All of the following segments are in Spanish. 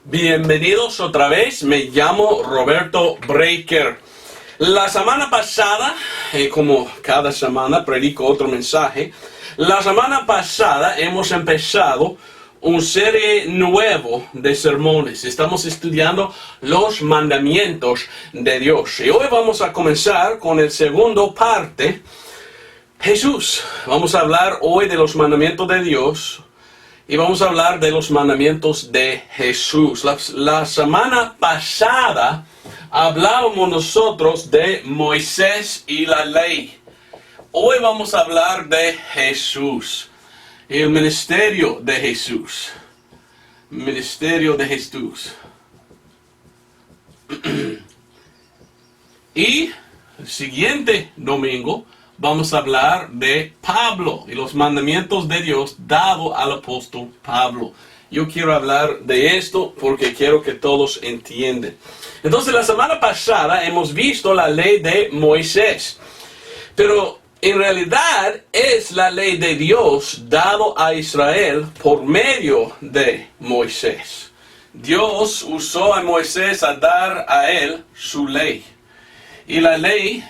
Bienvenidos otra vez, me llamo Roberto Breaker. La semana pasada, como cada semana predico otro mensaje, la semana pasada hemos empezado una serie nueva de sermones. Estamos estudiando los mandamientos de Dios. Y hoy vamos a comenzar con el segundo parte, Jesús. Vamos a hablar hoy de los mandamientos de Dios. Y vamos a hablar de los mandamientos de Jesús. La semana pasada hablábamos nosotros de Moisés y la ley. Hoy vamos a hablar de Jesús. El ministerio de Jesús. Ministerio de Jesús. Y el siguiente domingo vamos a hablar de Pablo y los mandamientos de Dios dados al apóstol Pablo. Yo quiero hablar de esto porque quiero que todos entiendan. Entonces, la semana pasada hemos visto la ley de Moisés. Pero en realidad es la ley de Dios dado a Israel por medio de Moisés. Dios usó a Moisés a dar a él su ley. Y la ley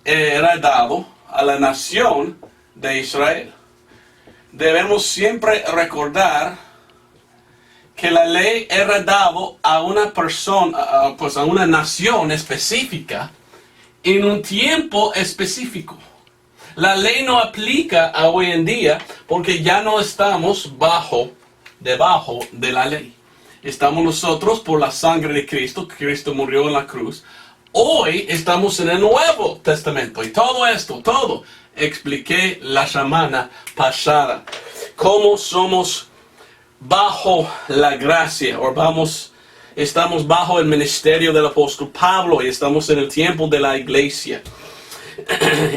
era dado a la nación de Israel. Debemos siempre recordar que la ley era dado a una persona, a una nación específica en un tiempo específico. La ley no aplica a hoy en día porque ya no estamos debajo de la ley. Estamos nosotros por la sangre de Cristo. Cristo murió en la cruz. Hoy estamos en el Nuevo Testamento y todo expliqué la semana pasada. Cómo somos bajo la gracia, estamos bajo el ministerio del apóstol Pablo y estamos en el tiempo de la iglesia.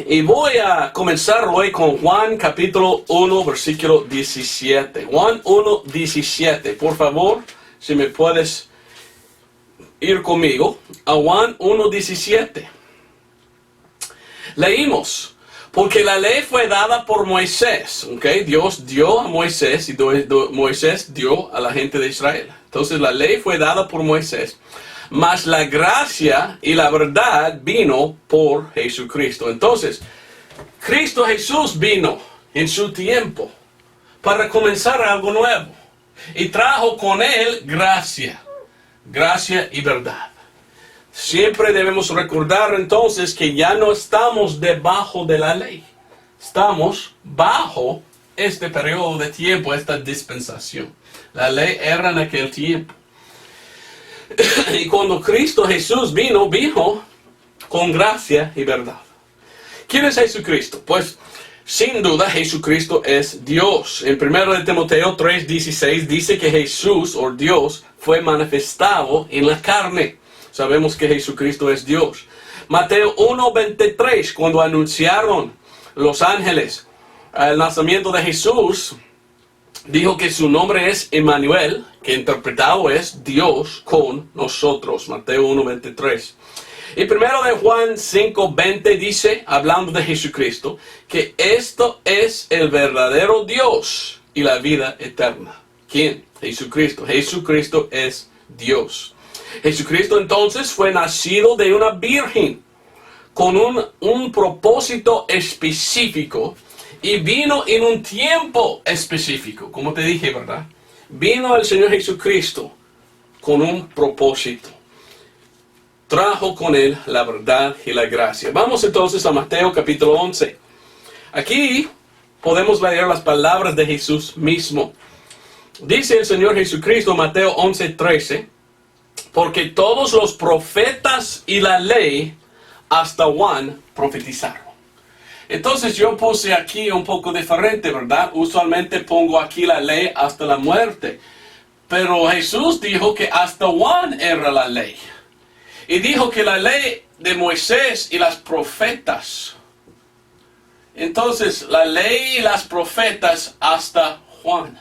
Y voy a comenzar hoy con Juan capítulo 1, versículo 17. Juan 1, 17. Por favor, si me puedes ir conmigo a Juan 1:17. Leímos, porque la ley fue dada por Moisés, Dios dio a Moisés y Moisés dio a la gente de Israel. Entonces la ley fue dada por Moisés, mas la gracia y la verdad vino por Jesucristo. Entonces, Cristo Jesús vino en su tiempo para comenzar algo nuevo y trajo con él gracia y verdad. Siempre debemos recordar entonces que ya no estamos debajo de la ley. Estamos bajo este periodo de tiempo, esta dispensación. La ley era en aquel tiempo. Y cuando Cristo Jesús vino con gracia y verdad. ¿Quién es Jesucristo? Pues sin duda Jesucristo es Dios. En 1 Timoteo 3:16 dice que Jesús o Dios fue manifestado en la carne. Sabemos que Jesucristo es Dios. Mateo 1:23, cuando anunciaron los ángeles el nacimiento de Jesús, dijo que su nombre es Emmanuel, que interpretado es Dios con nosotros. Mateo 1:23. Y 1 de Juan 5:20 dice, hablando de Jesucristo, que esto es el verdadero Dios y la vida eterna. ¿Quién? Jesucristo. Jesucristo es Dios. Jesucristo entonces fue nacido de una virgen con un propósito específico y vino en un tiempo específico. Como te dije, ¿verdad? Vino el Señor Jesucristo con un propósito. Trajo con él la verdad y la gracia. Vamos entonces a Mateo capítulo 11. Aquí podemos leer las palabras de Jesús mismo. Dice el Señor Jesucristo, Mateo 11:13, porque todos los profetas y la ley hasta Juan profetizaron. Entonces yo puse aquí un poco diferente, ¿verdad? Usualmente pongo aquí la ley hasta la muerte. Pero Jesús dijo que hasta Juan era la ley. Y dijo que la ley de Moisés y las profetas. Entonces, la ley y las profetas hasta Juan.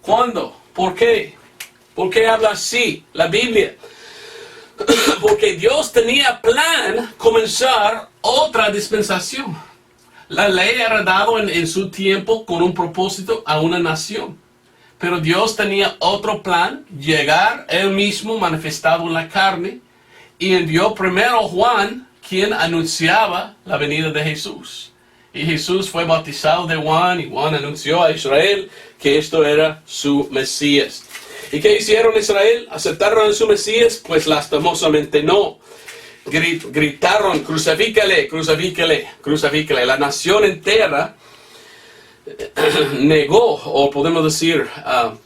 ¿Cuándo? ¿Por qué? ¿Por qué habla así la Biblia? Porque Dios tenía plan comenzar otra dispensación. La ley era dado en su tiempo con un propósito a una nación. Pero Dios tenía otro plan, llegar él mismo manifestado en la carne, y envió primero a Juan, quien anunciaba la venida de Jesús. Y Jesús fue bautizado de Juan, y Juan anunció a Israel que esto era su Mesías. ¿Y qué hicieron Israel? ¿Aceptaron a su Mesías? Pues lastimosamente no. Gritaron, crucifícale, crucifícale, crucifícale. La nación entera negó, o podemos decir,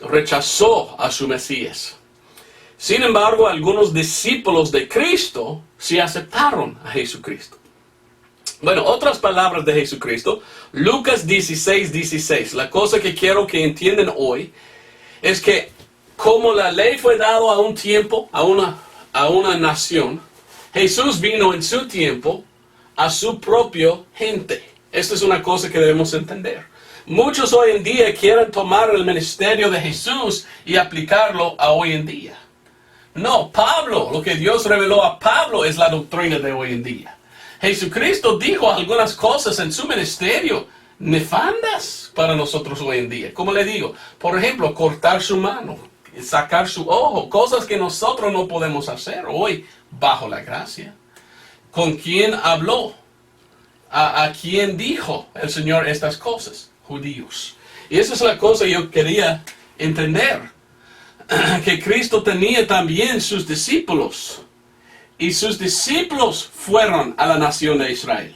rechazó a su Mesías. Sin embargo, algunos discípulos de Cristo sí aceptaron a Jesucristo. Bueno, otras palabras de Jesucristo, Lucas 16:16. La cosa que quiero que entiendan hoy es que como la ley fue dada a un tiempo, a una nación, Jesús vino en su tiempo a su propia gente. Esta es una cosa que debemos entender. Muchos hoy en día quieren tomar el ministerio de Jesús y aplicarlo a hoy en día. No, Pablo, lo que Dios reveló a Pablo es la doctrina de hoy en día. Jesucristo dijo algunas cosas en su ministerio nefandas para nosotros hoy en día. Como le digo, por ejemplo, cortar su mano, sacar su ojo, cosas que nosotros no podemos hacer hoy bajo la gracia. ¿Con quién habló? ¿A quién dijo el Señor estas cosas? Judíos. Y esa es la cosa que yo quería entender. Que Cristo tenía también sus discípulos. Y sus discípulos fueron a la nación de Israel.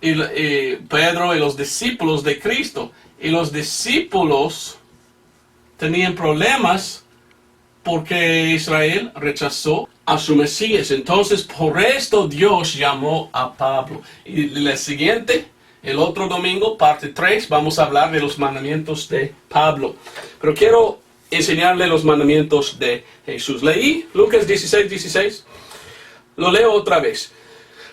Y Pedro y los discípulos de Cristo. Y los discípulos tenían problemas porque Israel rechazó a su Mesías. Entonces, por esto Dios llamó a Pablo. Y la siguiente, el otro domingo, parte 3, vamos a hablar de los mandamientos de Pablo. Pero quiero enseñarle los mandamientos de Jesús. Leí Lucas 16:16. Lo leo otra vez.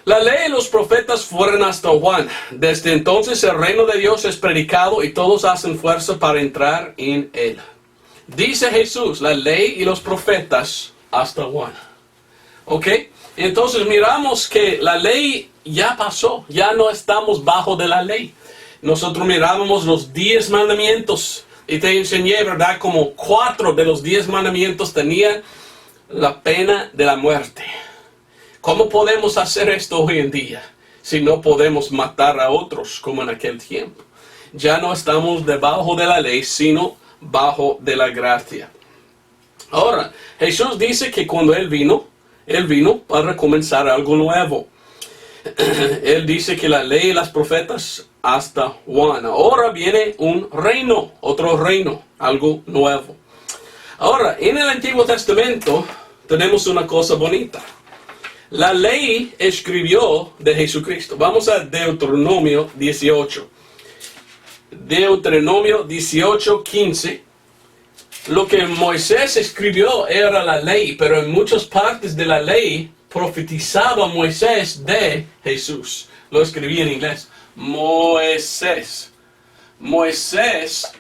La ley y los profetas fueron hasta Juan. Desde entonces el reino de Dios es predicado y todos hacen fuerza para entrar en él. Dice Jesús, la ley y los profetas hasta Juan. ¿Ok? Entonces miramos que la ley ya pasó. Ya no estamos bajo de la ley. Nosotros mirábamos los 10 mandamientos. Y te enseñé, ¿verdad? Como 4 de los 10 mandamientos tenían la pena de la muerte. ¿Cómo podemos hacer esto hoy en día? Si no podemos matar a otros como en aquel tiempo. Ya no estamos debajo de la ley, sino bajo de la gracia. Ahora, Jesús dice que cuando Él vino para comenzar algo nuevo. Él dice que la ley y las profetas hasta Juan. Ahora viene un reino, otro reino, algo nuevo. Ahora, en el Antiguo Testamento tenemos una cosa bonita. La ley escribió de Jesucristo. Vamos a Deuteronomio 18. Deuteronomio 18:15. Lo que Moisés escribió era la ley, pero en muchas partes de la ley profetizaba Moisés de Jesús. Lo escribí en inglés. Moisés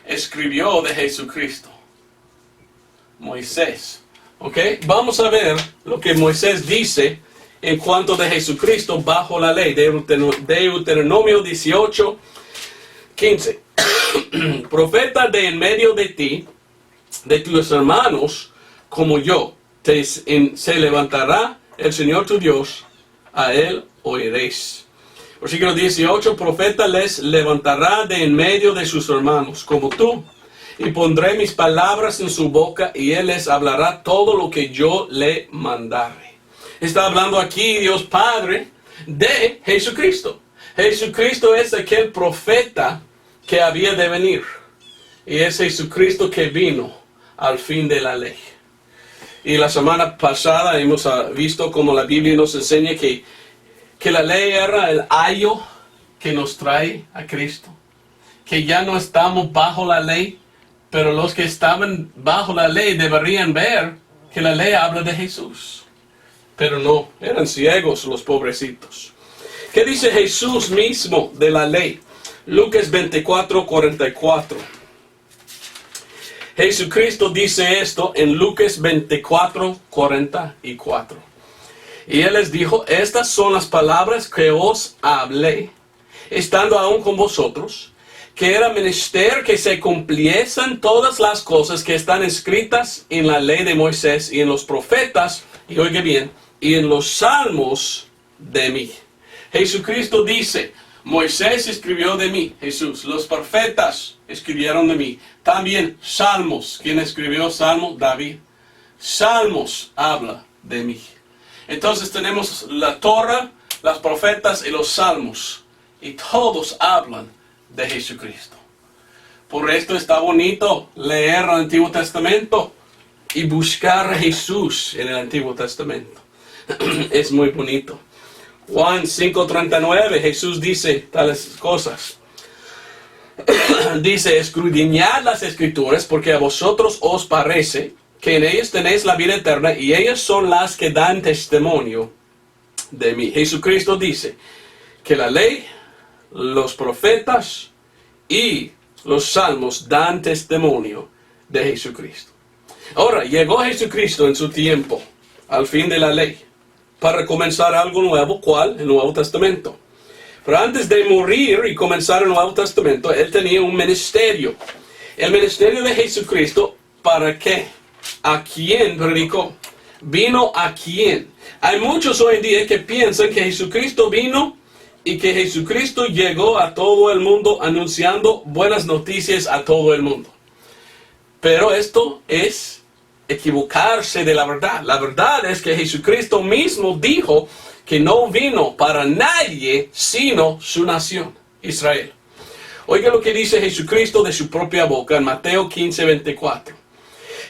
escribió de Jesucristo. Moisés. ¿Ok? Vamos a ver lo que Moisés dice en cuanto de Jesucristo bajo la ley. Deuteronomio 18:15. Profeta de en medio de ti, de tus hermanos, como yo, se levantará el Señor tu Dios, a él oiréis. Versículo 18, profeta les levantará de en medio de sus hermanos, como tú, y pondré mis palabras en su boca, y él les hablará todo lo que yo le mandare. Está hablando aquí Dios Padre de Jesucristo. Jesucristo es aquel profeta que había de venir. Y es Jesucristo que vino al fin de la ley. Y la semana pasada hemos visto cómo la Biblia nos enseña que la ley era el ayo que nos trae a Cristo. Que ya no estamos bajo la ley, pero los que estaban bajo la ley deberían ver que la ley habla de Jesús. Pero no, eran ciegos los pobrecitos. ¿Qué dice Jesús mismo de la ley? Lucas 24:44. Jesucristo dice esto en Lucas 24:44. Y Él les dijo, estas son las palabras que os hablé, estando aún con vosotros, que era menester que se cumpliesen todas las cosas que están escritas en la ley de Moisés y en los profetas, y oiga bien, y en los salmos de mí. Jesucristo dice, Moisés escribió de mí, Jesús, los profetas escribieron de mí. También salmos, ¿quién escribió salmos? David. Salmos habla de mí. Entonces tenemos la Torah, las profetas y los salmos, y todos hablan de Jesucristo. Por esto está bonito leer el Antiguo Testamento y buscar a Jesús en el Antiguo Testamento. Es muy bonito. Juan 5:39, Jesús dice tales cosas. Dice, escudriñad las Escrituras, porque a vosotros os parece que en ellas tenéis la vida eterna, y ellas son las que dan testimonio de mí. Jesucristo dice que la ley, los profetas y los salmos dan testimonio de Jesucristo. Ahora, llegó Jesucristo en su tiempo, al fin de la ley, para comenzar algo nuevo. ¿Cuál? El Nuevo Testamento. Pero antes de morir y comenzar el Nuevo Testamento, Él tenía un ministerio. El ministerio de Jesucristo, ¿para qué? ¿A quién predicó? ¿Vino a quién? Hay muchos hoy en día que piensan que Jesucristo vino y que Jesucristo llegó a todo el mundo anunciando buenas noticias a todo el mundo. Pero esto es equivocarse de la verdad. La verdad es que Jesucristo mismo dijo que no vino para nadie sino su nación, Israel. Oiga lo que dice Jesucristo de su propia boca en Mateo 15:24.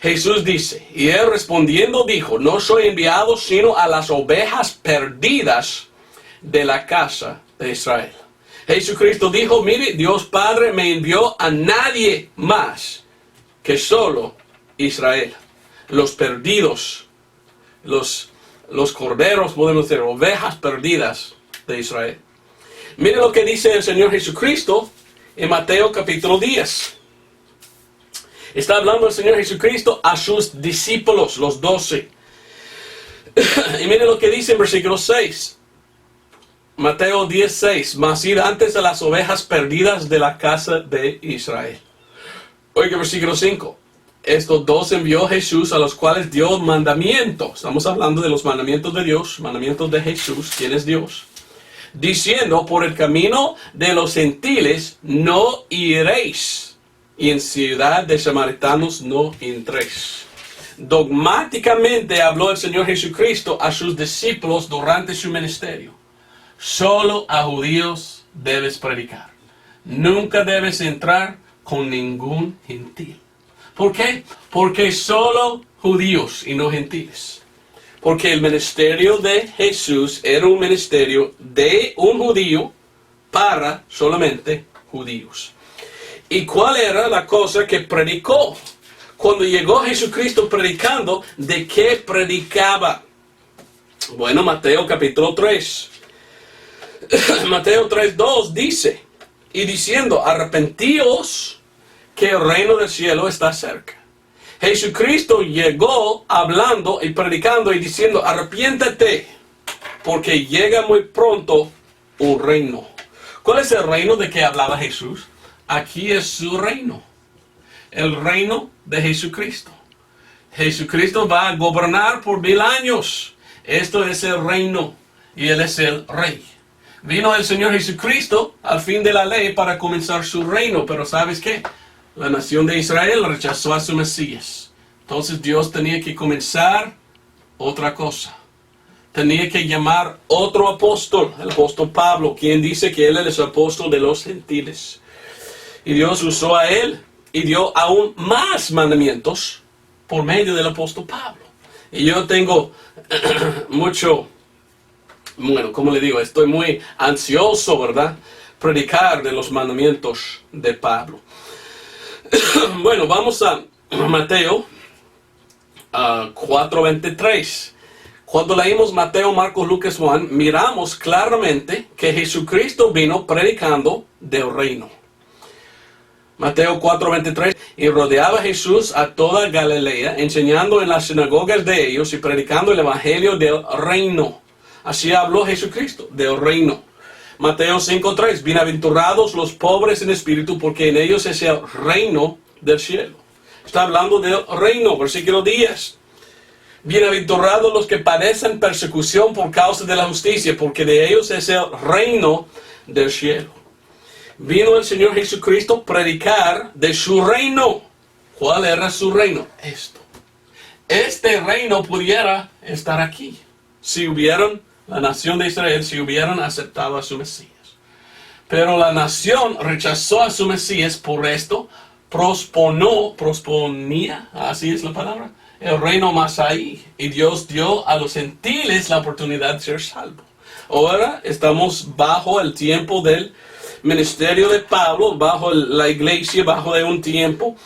Jesús dice, y él respondiendo dijo, no soy enviado sino a las ovejas perdidas de la casa de Israel. Jesucristo dijo, mire, Dios Padre me envió a nadie más que solo Israel. Los perdidos, los corderos, podemos decir, ovejas perdidas de Israel. Mire lo que dice el Señor Jesucristo en Mateo capítulo 10. Está hablando el Señor Jesucristo a sus discípulos, los 12. Y mire lo que dice en versículo 6. Mateo 10:6. Mas id antes a las ovejas perdidas de la casa de Israel. Oiga, versículo 5. Estos dos envió Jesús, a los cuales dio mandamiento. Estamos hablando de los mandamientos de Dios, mandamientos de Jesús, ¿quién es Dios? Diciendo, por el camino de los gentiles no iréis, y en ciudad de samaritanos no entréis. Dogmáticamente habló el Señor Jesucristo a sus discípulos durante su ministerio. Solo a judíos debes predicar. Nunca debes entrar con ningún gentil. ¿Por qué? Porque solo judíos y no gentiles. Porque el ministerio de Jesús era un ministerio de un judío para solamente judíos. ¿Y cuál era la cosa que predicó? Cuando llegó Jesucristo predicando, ¿de qué predicaba? Bueno, Mateo capítulo 3. Mateo 3:2 dice, y diciendo, arrepentíos, que el reino del cielo está cerca. Jesucristo llegó hablando y predicando y diciendo, arrepiéntete, porque llega muy pronto un reino. ¿Cuál es el reino de que hablaba Jesús? Aquí es su reino, el reino de Jesucristo. Jesucristo va a gobernar por 1000 años. Esto es el reino y Él es el rey. Vino el Señor Jesucristo al fin de la ley para comenzar su reino, pero ¿sabes qué? La nación de Israel rechazó a su Mesías. Entonces Dios tenía que comenzar otra cosa. Tenía que llamar otro apóstol, el apóstol Pablo, quien dice que él es el apóstol de los gentiles. Y Dios usó a él y dio aún más mandamientos por medio del apóstol Pablo. Y yo tengo como le digo, estoy muy ansioso, ¿verdad? Predicar de los mandamientos de Pablo. Bueno, vamos a Mateo 4:23. Cuando leímos Mateo, Marcos, Lucas, Juan, miramos claramente que Jesucristo vino predicando del reino. Mateo 4:23, y rodeaba Jesús a toda Galilea, enseñando en las sinagogas de ellos y predicando el evangelio del reino. Así habló Jesucristo, del reino. Mateo 5:3, bienaventurados los pobres en espíritu, porque en ellos es el reino del cielo. Está hablando del reino, versículo 10. Bienaventurados los que padecen persecución por causa de la justicia, porque de ellos es el reino del cielo. Vino el Señor Jesucristo a predicar de su reino. ¿Cuál era su reino? Esto. Este reino pudiera estar aquí, si hubieran, la nación de Israel, si hubieran aceptado a su Mesías. Pero la nación rechazó a su Mesías, por esto prosponía, así es la palabra, el reino más ahí. Y Dios dio a los gentiles la oportunidad de ser salvos. Ahora estamos bajo el tiempo del ministerio de Pablo, bajo la iglesia, bajo de un tiempo,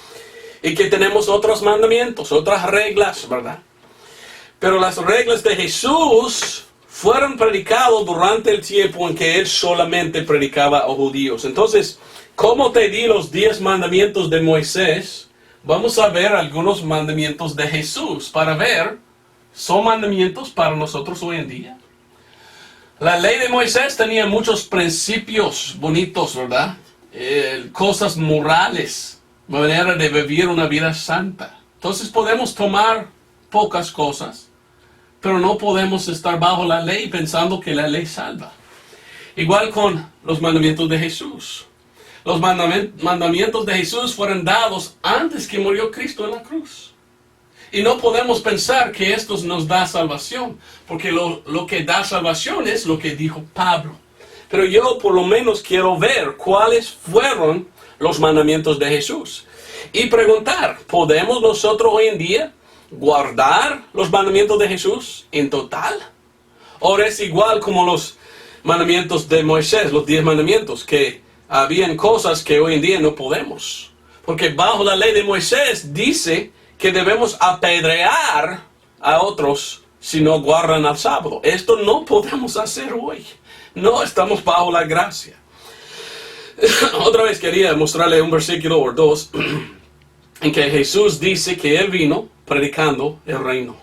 y que tenemos otros mandamientos, otras reglas, ¿verdad? Pero las reglas de Jesús fueron predicadas durante el tiempo en que Él solamente predicaba a judíos. Entonces, como te di los 10 mandamientos de Moisés, vamos a ver algunos mandamientos de Jesús para ver, ¿son mandamientos para nosotros hoy en día? La ley de Moisés tenía muchos principios bonitos, ¿verdad? Cosas morales, manera de vivir una vida santa. Entonces podemos tomar pocas cosas, pero no podemos estar bajo la ley pensando que la ley salva. Igual con los mandamientos de Jesús. Los mandamientos de Jesús fueron dados antes que murió Cristo en la cruz. Y no podemos pensar que esto nos da salvación, porque lo que da salvación es lo que dijo Pablo. Pero yo por lo menos quiero ver cuáles fueron los mandamientos de Jesús. Y preguntar, ¿podemos nosotros hoy en día guardar los mandamientos de Jesús en total? ¿O es igual como los mandamientos de Moisés, los 10 mandamientos, que habían cosas que hoy en día no podemos? Porque bajo la ley de Moisés dice que debemos apedrear a otros si no guardan el sábado. Esto no podemos hacer hoy. No estamos bajo la gracia. Otra vez quería mostrarle un versículo o dos en que Jesús dice que Él vino predicando el reino.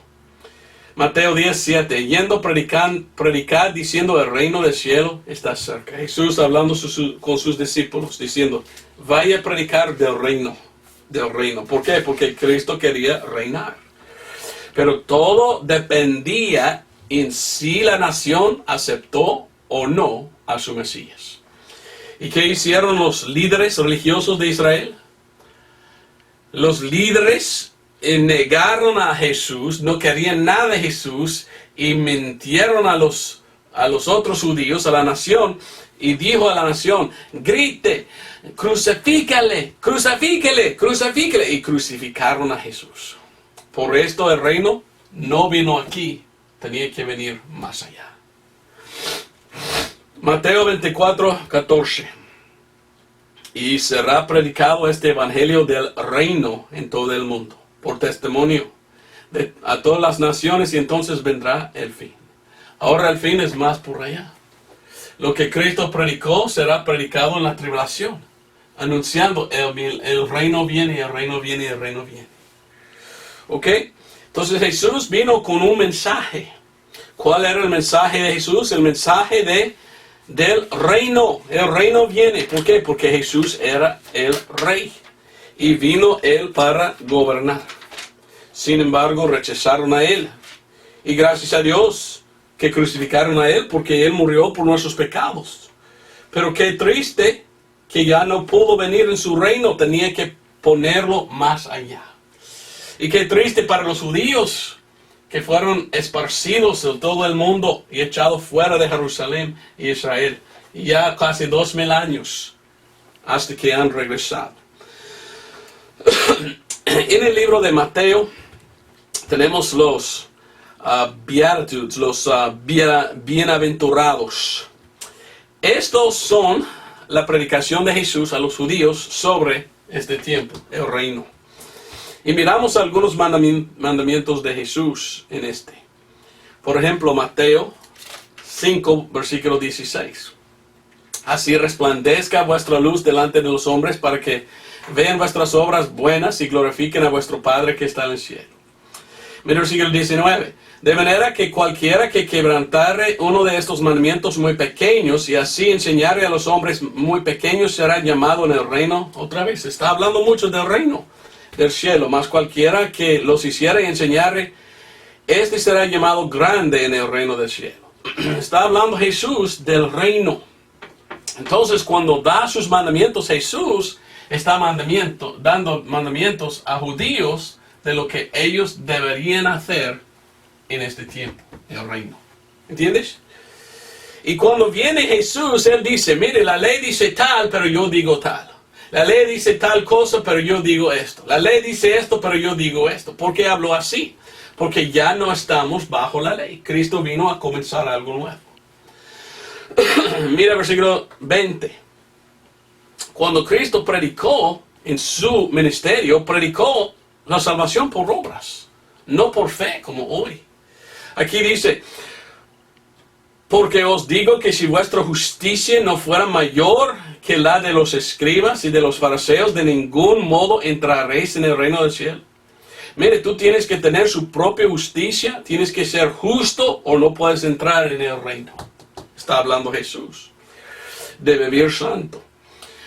Mateo 10:7, yendo a predicar diciendo el reino del cielo está cerca. Jesús hablando con sus discípulos diciendo, vaya a predicar del reino. ¿Por qué? Porque Cristo quería reinar. Pero todo dependía en si la nación aceptó o no a su Mesías. ¿Y qué hicieron los líderes religiosos de Israel? Los líderes negaron a Jesús, no querían nada de Jesús y mintieron a los otros judíos, a la nación, y dijo a la nación, grite, crucifícale, crucifíquele, crucifíquele, y crucificaron a Jesús. Por esto el reino no vino aquí, tenía que venir más allá. Mateo 24:14. Y será predicado este evangelio del reino en todo el mundo, por testimonio a todas las naciones, y entonces vendrá el fin. Ahora el fin es más por allá. Lo que Cristo predicó será predicado en la tribulación, anunciando el reino viene, el reino viene, el reino viene. ¿Ok? Entonces Jesús vino con un mensaje. ¿Cuál era el mensaje de Jesús? El mensaje del reino. El reino viene. ¿Por qué? Porque Jesús era el rey. Y vino Él para gobernar. Sin embargo, rechazaron a Él. Y gracias a Dios que crucificaron a Él, porque Él murió por nuestros pecados. Pero qué triste que ya no pudo venir en su reino. Tenía que ponerlo más allá. Y qué triste para los judíos que fueron esparcidos en todo el mundo y echados fuera de Jerusalén y Israel. Y ya casi 2000 años hasta que han regresado. En el libro de Mateo tenemos los Beatitudes, los bienaventurados. Estos son la predicación de Jesús a los judíos sobre este tiempo, el reino. Y miramos algunos mandamientos de Jesús en este. Por ejemplo, Mateo 5, versículo 16. Así resplandezca vuestra luz delante de los hombres para que vean vuestras obras buenas y glorifiquen a vuestro Padre que está en el cielo. Mira el versículo 19. De manera que cualquiera que quebrantare uno de estos mandamientos muy pequeños y así enseñare a los hombres muy pequeños será llamado en el reino. Otra vez, está hablando mucho del reino del cielo. Mas cualquiera que los hiciere y enseñare, este será llamado grande en el reino del cielo. Está hablando Jesús del reino. Entonces, cuando da sus mandamientos, Jesús está dando mandamientos a judíos de lo que ellos deberían hacer en este tiempo, el reino. ¿Entiendes? Y cuando viene Jesús, Él dice, mire, la ley dice tal, pero yo digo tal. La ley dice tal cosa, pero yo digo esto. La ley dice esto, pero yo digo esto. ¿Por qué hablo así? Porque ya no estamos bajo la ley. Cristo vino a comenzar algo nuevo. Mira el versículo 20. Cuando Cristo predicó en su ministerio, predicó la salvación por obras, no por fe como hoy. Aquí dice, porque os digo que si vuestra justicia no fuera mayor que la de los escribas y de los fariseos, de ningún modo entraréis en el reino del cielo. Mire, tú tienes que tener su propia justicia, tienes que ser justo o no puedes entrar en el reino. Está hablando Jesús de vivir santo.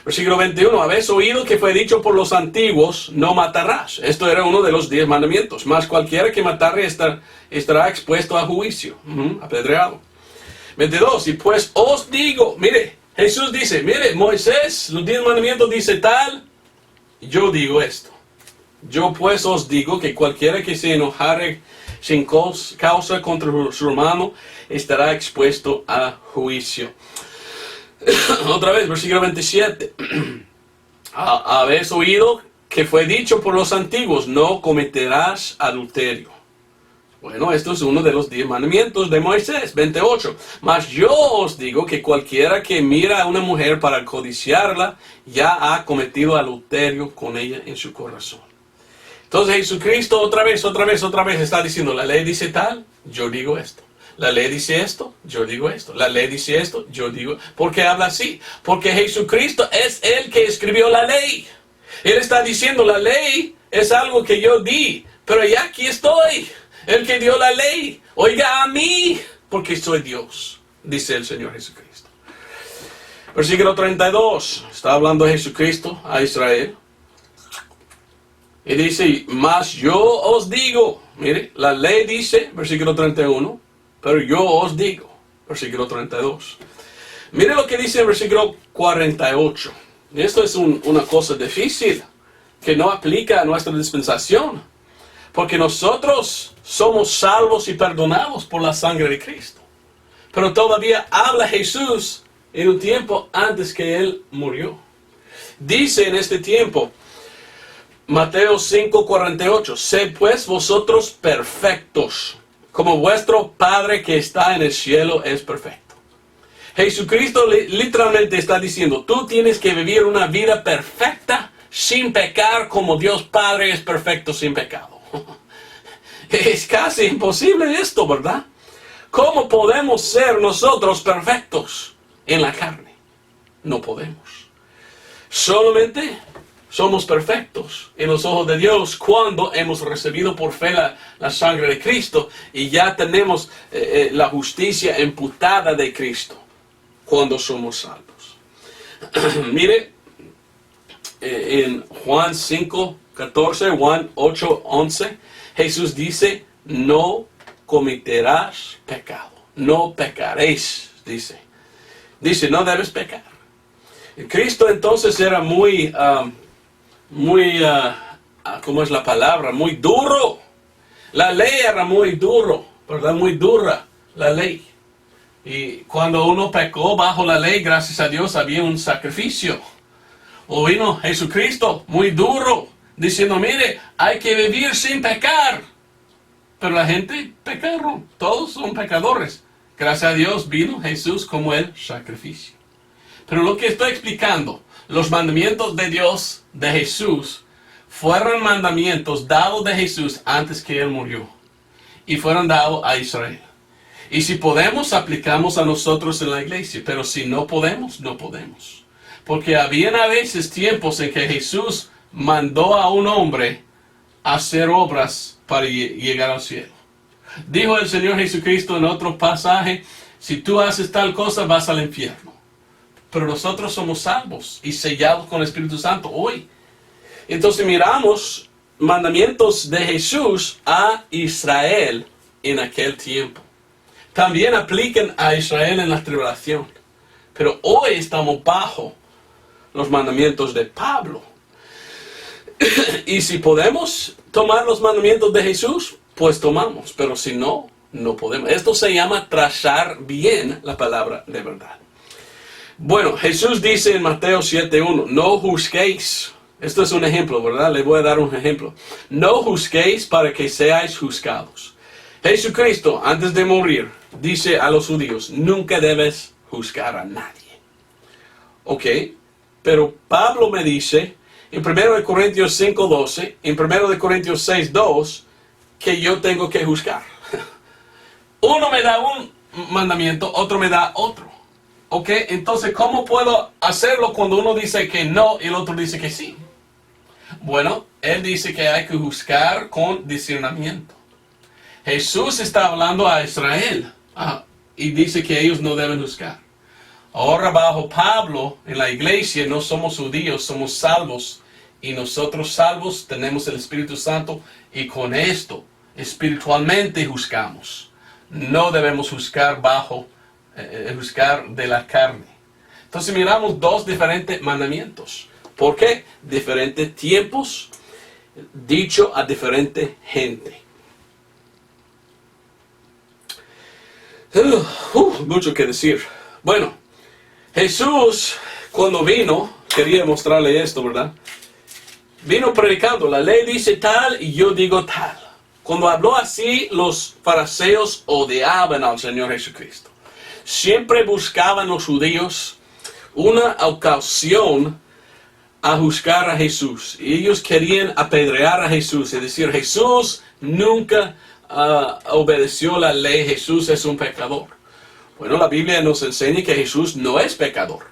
Versículo 21, habéis oído que fue dicho por los antiguos, no matarás. Esto era uno de los 10 mandamientos. Mas cualquiera que matare estará expuesto a juicio, apedreado. 22, y pues os digo, mire, Jesús dice, mire, Moisés, los 10 mandamientos dice tal, yo digo esto. Yo pues os digo que cualquiera que se enojare sin causa contra su hermano estará expuesto a juicio. Otra vez, versículo 27. Habéis oído que fue dicho por los antiguos, no cometerás adulterio. Bueno, esto es uno de los 10 mandamientos de Moisés. 28. Mas yo os digo que cualquiera que mira a una mujer para codiciarla, ya ha cometido adulterio con ella en su corazón. Entonces Jesucristo otra vez está diciendo, la ley dice tal, yo digo esto. La ley dice esto, yo digo esto. La ley dice esto, yo digo. ¿Por qué habla así? Porque Jesucristo es el que escribió la ley. Él está diciendo, la ley es algo que yo di, pero ya aquí estoy. El que dio la ley, oiga a mí, porque soy Dios, dice el Señor Jesucristo. Versículo 32, está hablando Jesucristo a Israel. Y dice, mas yo os digo, mire, la ley dice, versículo 31, pero yo os digo, versículo 32. Mire lo que dice el versículo 48. Esto es una cosa difícil, que no aplica a nuestra dispensación, porque nosotros somos salvos y perdonados por la sangre de Cristo. Pero todavía habla Jesús en un tiempo antes que Él murió. Dice en este tiempo, Mateo 5:48, sed pues vosotros perfectos, como vuestro Padre que está en el cielo es perfecto. Jesucristo literalmente está diciendo, tú tienes que vivir una vida perfecta, sin pecar, como Dios Padre es perfecto sin pecado. Es casi imposible esto, ¿verdad? ¿Cómo podemos ser nosotros perfectos en la carne? No podemos. Solamente somos perfectos en los ojos de Dios cuando hemos recibido por fe la sangre de Cristo y ya tenemos la justicia imputada de Cristo cuando somos salvos. Mire, en Juan 5:14, Juan 8:11, Jesús dice, no cometerás pecado, no pecaréis, dice. Dice, no debes pecar. Cristo entonces era muy, ¿cómo es la palabra? Muy duro. La ley era muy duro, ¿verdad? Muy dura la ley. Y cuando uno pecó bajo la ley, gracias a Dios, había un sacrificio. O vino Jesucristo, muy duro, diciendo, mire, hay que vivir sin pecar. Pero la gente pecaron, todos son pecadores. Gracias a Dios vino Jesús como el sacrificio. Pero lo que estoy explicando, los mandamientos de Dios, de Jesús, fueron mandamientos dados de Jesús antes que Él murió. Y fueron dados a Israel. Y si podemos, aplicamos a nosotros en la iglesia. Pero si no podemos, no podemos. Porque habían a veces tiempos en que Jesús mandó a un hombre a hacer obras para llegar al cielo. Dijo el Señor Jesucristo en otro pasaje, si tú haces tal cosa vas al infierno. Pero nosotros somos salvos y sellados con el Espíritu Santo hoy. Entonces miramos mandamientos de Jesús a Israel en aquel tiempo. También aplican a Israel en la tribulación. Pero hoy estamos bajo los mandamientos de Pablo. Y si podemos tomar los mandamientos de Jesús, pues tomamos. Pero si no, no podemos. Esto se llama trazar bien la palabra de verdad. Bueno, Jesús dice en Mateo 7:1, no juzguéis. Esto es un ejemplo, ¿verdad? Le voy a dar un ejemplo. No juzguéis para que seáis juzgados. Jesucristo, antes de morir, dice a los judíos, nunca debes juzgar a nadie. Ok, pero Pablo me dice, en 1 Corintios 5:12, en 1 Corintios 6:2, que yo tengo que juzgar. Uno me da un mandamiento, otro me da otro. Ok, entonces, ¿cómo puedo hacerlo cuando uno dice que no y el otro dice que sí? Bueno, él dice que hay que juzgar con discernimiento. Jesús está hablando a Israel y dice que ellos no deben juzgar. Ahora bajo Pablo en la iglesia no somos judíos, somos salvos. Y nosotros salvos tenemos el Espíritu Santo y con esto espiritualmente juzgamos. No debemos juzgar juzgar de la carne. Entonces miramos dos diferentes mandamientos. ¿Por qué? Diferentes tiempos, dicho a diferente gente. Mucho que decir. Bueno, Jesús cuando vino, quería mostrarle esto, ¿verdad? Vino predicando, la ley dice tal y yo digo tal. Cuando habló así, los fariseos odiaban al Señor Jesucristo. Siempre buscaban los judíos una ocasión a juzgar a Jesús. Y ellos querían apedrear a Jesús. Es decir, Jesús nunca obedeció la ley. Jesús es un pecador. Bueno, la Biblia nos enseña que Jesús no es pecador.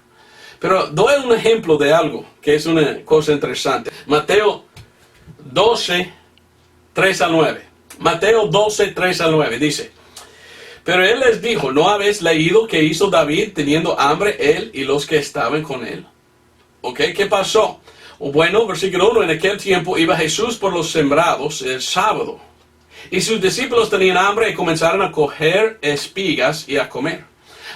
Pero doy un ejemplo de algo que es una cosa interesante. Mateo 12, 3 al 9. Mateo 12, 3 al 9 dice: pero él les dijo, ¿no habéis leído que hizo David teniendo hambre él y los que estaban con él? ¿Ok? ¿Qué pasó? Bueno, versículo 1, en aquel tiempo iba Jesús por los sembrados el sábado. Y sus discípulos tenían hambre y comenzaron a coger espigas y a comer.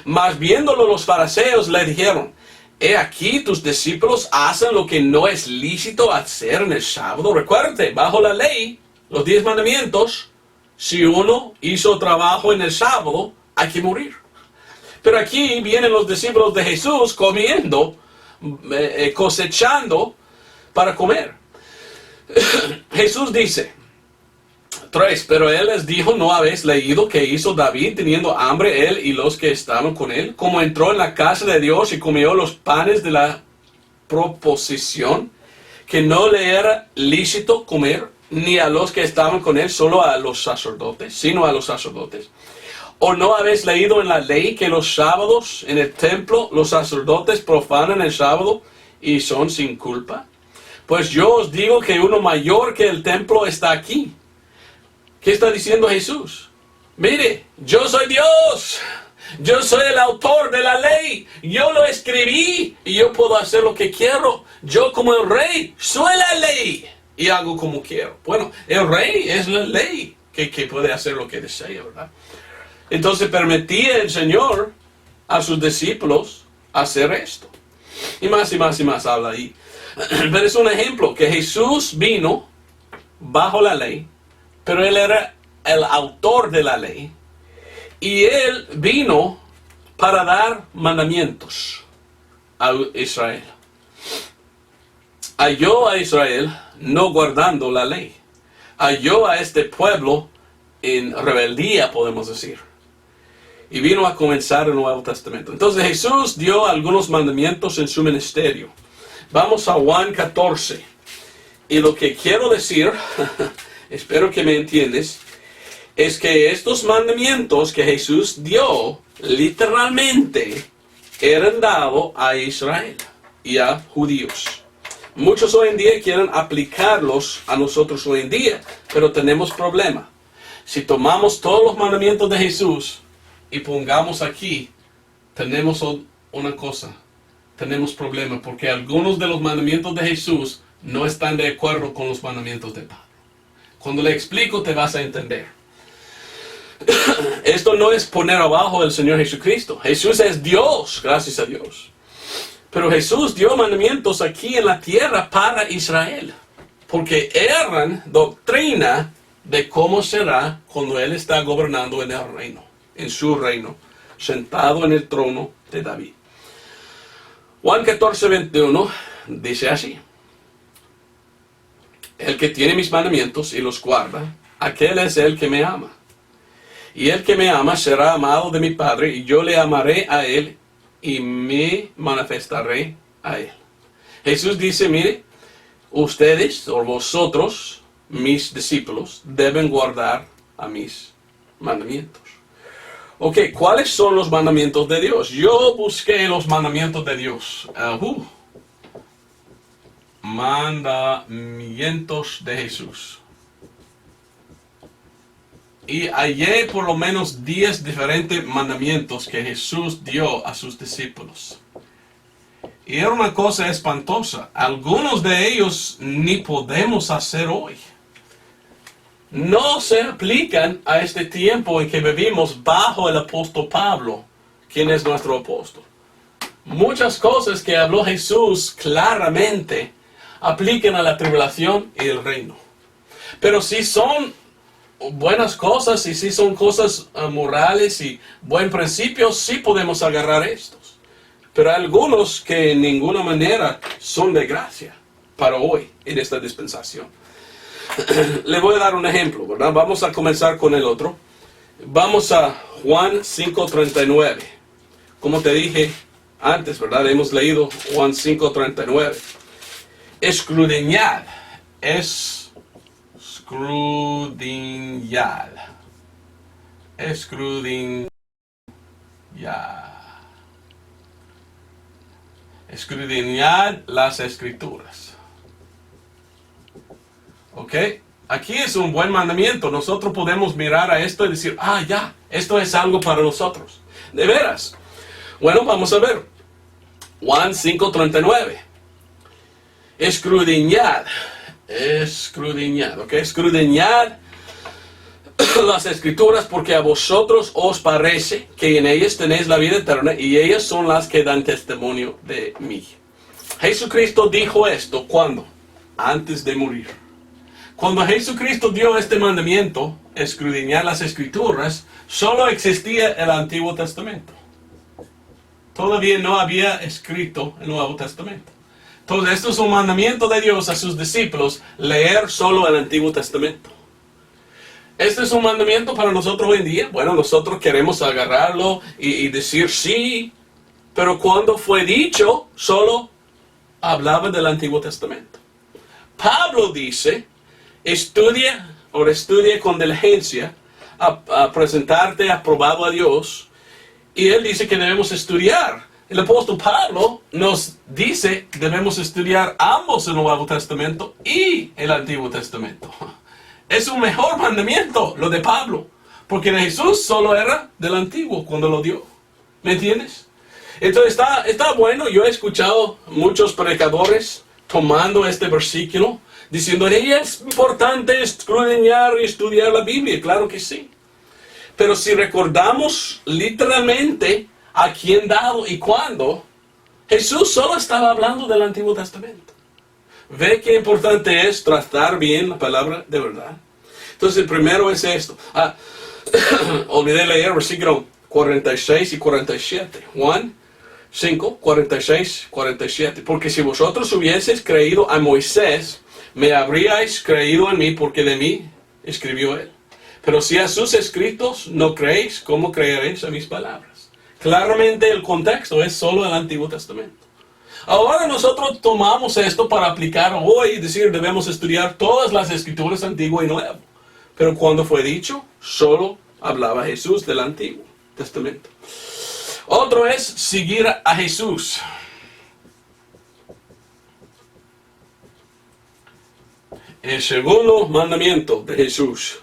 Mas viéndolo los fariseos le dijeron, he aquí tus discípulos hacen lo que no es lícito hacer en el sábado. Recuérdate, bajo la ley, los 10 mandamientos, si uno hizo trabajo en el sábado, hay que morir. Pero aquí vienen los discípulos de Jesús comiendo, cosechando para comer. Jesús dice, 3, pero él les dijo, ¿no habéis leído que hizo David teniendo hambre él y los que estaban con él? Como entró en la casa de Dios y comió los panes de la proposición, que no le era lícito comer ni a los que estaban con él, solo a los sacerdotes, sino a los sacerdotes. ¿O no habéis leído en la ley que los sábados en el templo los sacerdotes profanan el sábado y son sin culpa? Pues yo os digo que uno mayor que el templo está aquí. ¿Qué está diciendo Jesús? Mire, yo soy Dios. Yo soy el autor de la ley. Yo lo escribí y yo puedo hacer lo que quiero. Yo como el rey soy la ley y hago como quiero. Bueno, el rey es la ley que puede hacer lo que desea, ¿verdad? Entonces permitía el Señor a sus discípulos hacer esto. Y más y más y más habla ahí. Pero es un ejemplo que Jesús vino bajo la ley, pero Él era el autor de la ley. Y Él vino para dar mandamientos a Israel. Halló a Israel no guardando la ley. Halló a este pueblo en rebeldía, podemos decir. Y vino a comenzar el Nuevo Testamento. Entonces Jesús dio algunos mandamientos en su ministerio. Vamos a Juan 14. Y lo que quiero decir, espero que me entiendes, es que estos mandamientos que Jesús dio, literalmente, eran dados a Israel y a judíos. Muchos hoy en día quieren aplicarlos a nosotros hoy en día, pero tenemos problema. Si tomamos todos los mandamientos de Jesús y pongamos aquí, tenemos una cosa, tenemos problema, porque algunos de los mandamientos de Jesús no están de acuerdo con los mandamientos de Pablo. Cuando le explico te vas a entender. Esto no es poner abajo al Señor Jesucristo. Jesús es Dios, gracias a Dios. Pero Jesús dio mandamientos aquí en la tierra para Israel, porque eran doctrina de cómo será cuando Él está gobernando en el reino, en su reino, sentado en el trono de David. Juan 14:21 dice así: el que tiene mis mandamientos y los guarda, aquel es el que me ama. Y el que me ama será amado de mi Padre, y yo le amaré a él y me manifestaré a él. Jesús dice, mire, ustedes o vosotros, mis discípulos, deben guardar a mis mandamientos. Ok, ¿cuáles son los mandamientos de Dios? Yo busqué los mandamientos de Dios. Mandamientos de Jesús. Y hallé por lo menos 10 diferentes mandamientos que Jesús dio a sus discípulos. Y era una cosa espantosa. Algunos de ellos ni podemos hacer hoy. No se aplican a este tiempo en que vivimos bajo el apóstol Pablo, quien es nuestro apóstol. Muchas cosas que habló Jesús claramente aplican a la tribulación y el reino. Pero si son buenas cosas y si son cosas morales y buen principio, sí podemos agarrar estos. Pero hay algunos que en ninguna manera son de gracia para hoy en esta dispensación. Le voy a dar un ejemplo, ¿verdad? Vamos a comenzar con el otro. Vamos a Juan 5:39. Como te dije antes, ¿verdad? Hemos leído Juan 5:39. Escudriñad. Escudriñad. Escudriñad. Escudriñad las Escrituras. ¿Ok? Aquí es un buen mandamiento. Nosotros podemos mirar a esto y decir, ya, esto es algo para nosotros. De veras. Bueno, vamos a ver. Juan 5:39. Escudriñad. Escudriñad. ¿Ok? Escudriñad las Escrituras, porque a vosotros os parece que en ellas tenéis la vida eterna, y ellas son las que dan testimonio de mí. Jesucristo dijo esto, ¿cuándo? Antes de morir. Cuando Jesucristo dio este mandamiento, escudriñar las Escrituras, solo existía el Antiguo Testamento. Todavía no había escrito el Nuevo Testamento. Entonces, esto es un mandamiento de Dios a sus discípulos, leer solo el Antiguo Testamento. Este es un mandamiento para nosotros hoy en día. Bueno, nosotros queremos agarrarlo y decir sí, pero cuando fue dicho, solo hablaba del Antiguo Testamento. Pablo dice, estudia con diligencia a presentarte aprobado a Dios. Y él dice que debemos estudiar. El apóstol Pablo nos dice que debemos estudiar ambos el Nuevo Testamento y el Antiguo Testamento. Es un mejor mandamiento lo de Pablo, porque de Jesús solo era del Antiguo cuando lo dio. ¿Me entiendes? Entonces está bueno. Yo he escuchado muchos predicadores tomando este versículo, diciendo, es importante escudriñar y estudiar la Biblia. Claro que sí. Pero si recordamos literalmente a quién dado y cuándo, Jesús solo estaba hablando del Antiguo Testamento. Ve qué importante es tratar bien la palabra de verdad. Entonces el primero es esto. Olvidé leer versículo 46 y 47. Juan 5, 46, 47. Porque si vosotros hubieseis creído a Moisés, me habríais creído en mí, porque de mí escribió él. Pero si a sus escritos no creéis, ¿cómo creeréis a mis palabras? Claramente el contexto es solo el Antiguo Testamento. Ahora nosotros tomamos esto para aplicar hoy y decir, debemos estudiar todas las Escrituras, Antiguo y Nuevo. Pero cuando fue dicho, solo hablaba Jesús del Antiguo Testamento. Otro es seguir a Jesús. El segundo mandamiento de Jesús.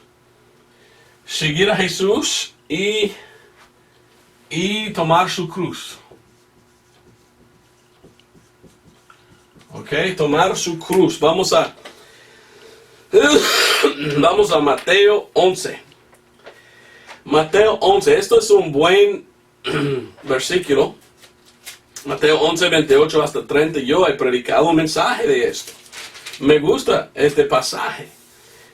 Seguir a Jesús y tomar su cruz. Ok, tomar su cruz. Vamos a Mateo 11. Mateo 11, esto es un buen versículo. Mateo 11, 28 hasta 30. Yo he predicado un mensaje de esto. Me gusta este pasaje.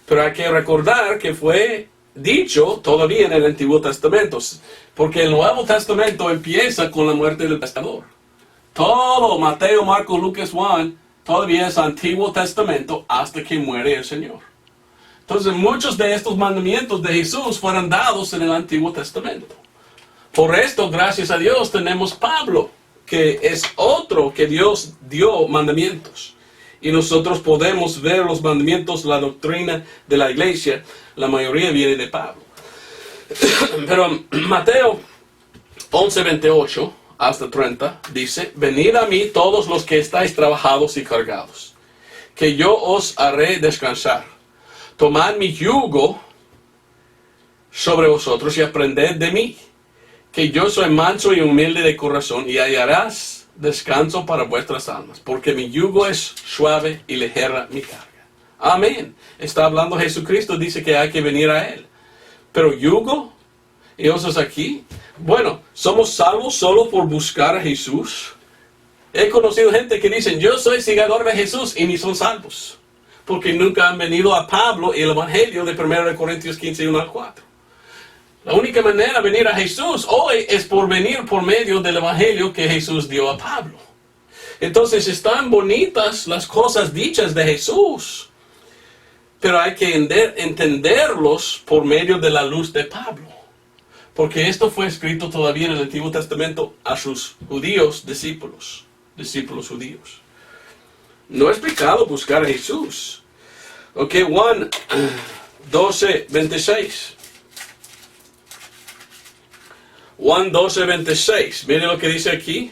Pero hay que recordar que fue dicho todavía en el Antiguo Testamento. Porque el Nuevo Testamento empieza con la muerte del pescador. Todo, Mateo, Marcos, Lucas, Juan, todavía es Antiguo Testamento hasta que muere el Señor. Entonces muchos de estos mandamientos de Jesús fueron dados en el Antiguo Testamento. Por esto, gracias a Dios, tenemos Pablo, que es otro que Dios dio mandamientos. Y nosotros podemos ver los mandamientos, la doctrina de la iglesia, la mayoría viene de Pablo. Pero Mateo 11, 28 hasta 30 dice: venid a mí todos los que estáis trabajados y cargados, que yo os haré descansar. Tomad mi yugo sobre vosotros y aprended de mí, que yo soy manso y humilde de corazón, y hallarás descanso para vuestras almas, porque mi yugo es suave y ligera mi carga. Amén. Está hablando Jesucristo, dice que hay que venir a Él. Pero yugo, y otros aquí, bueno, somos salvos solo por buscar a Jesús. He conocido gente que dicen: yo soy seguidor de Jesús, y ni son salvos, porque nunca han venido a Pablo y el Evangelio de 1 Corintios 15, 1 al 4. La única manera de venir a Jesús hoy es por venir por medio del Evangelio que Jesús dio a Pablo. Entonces están bonitas las cosas dichas de Jesús, pero hay que entenderlos por medio de la luz de Pablo. Porque esto fue escrito todavía en el Antiguo Testamento a sus judíos, discípulos judíos. No es pecado buscar a Jesús. Ok, Juan 12, 26. Juan 12, 26. Miren lo que dice aquí.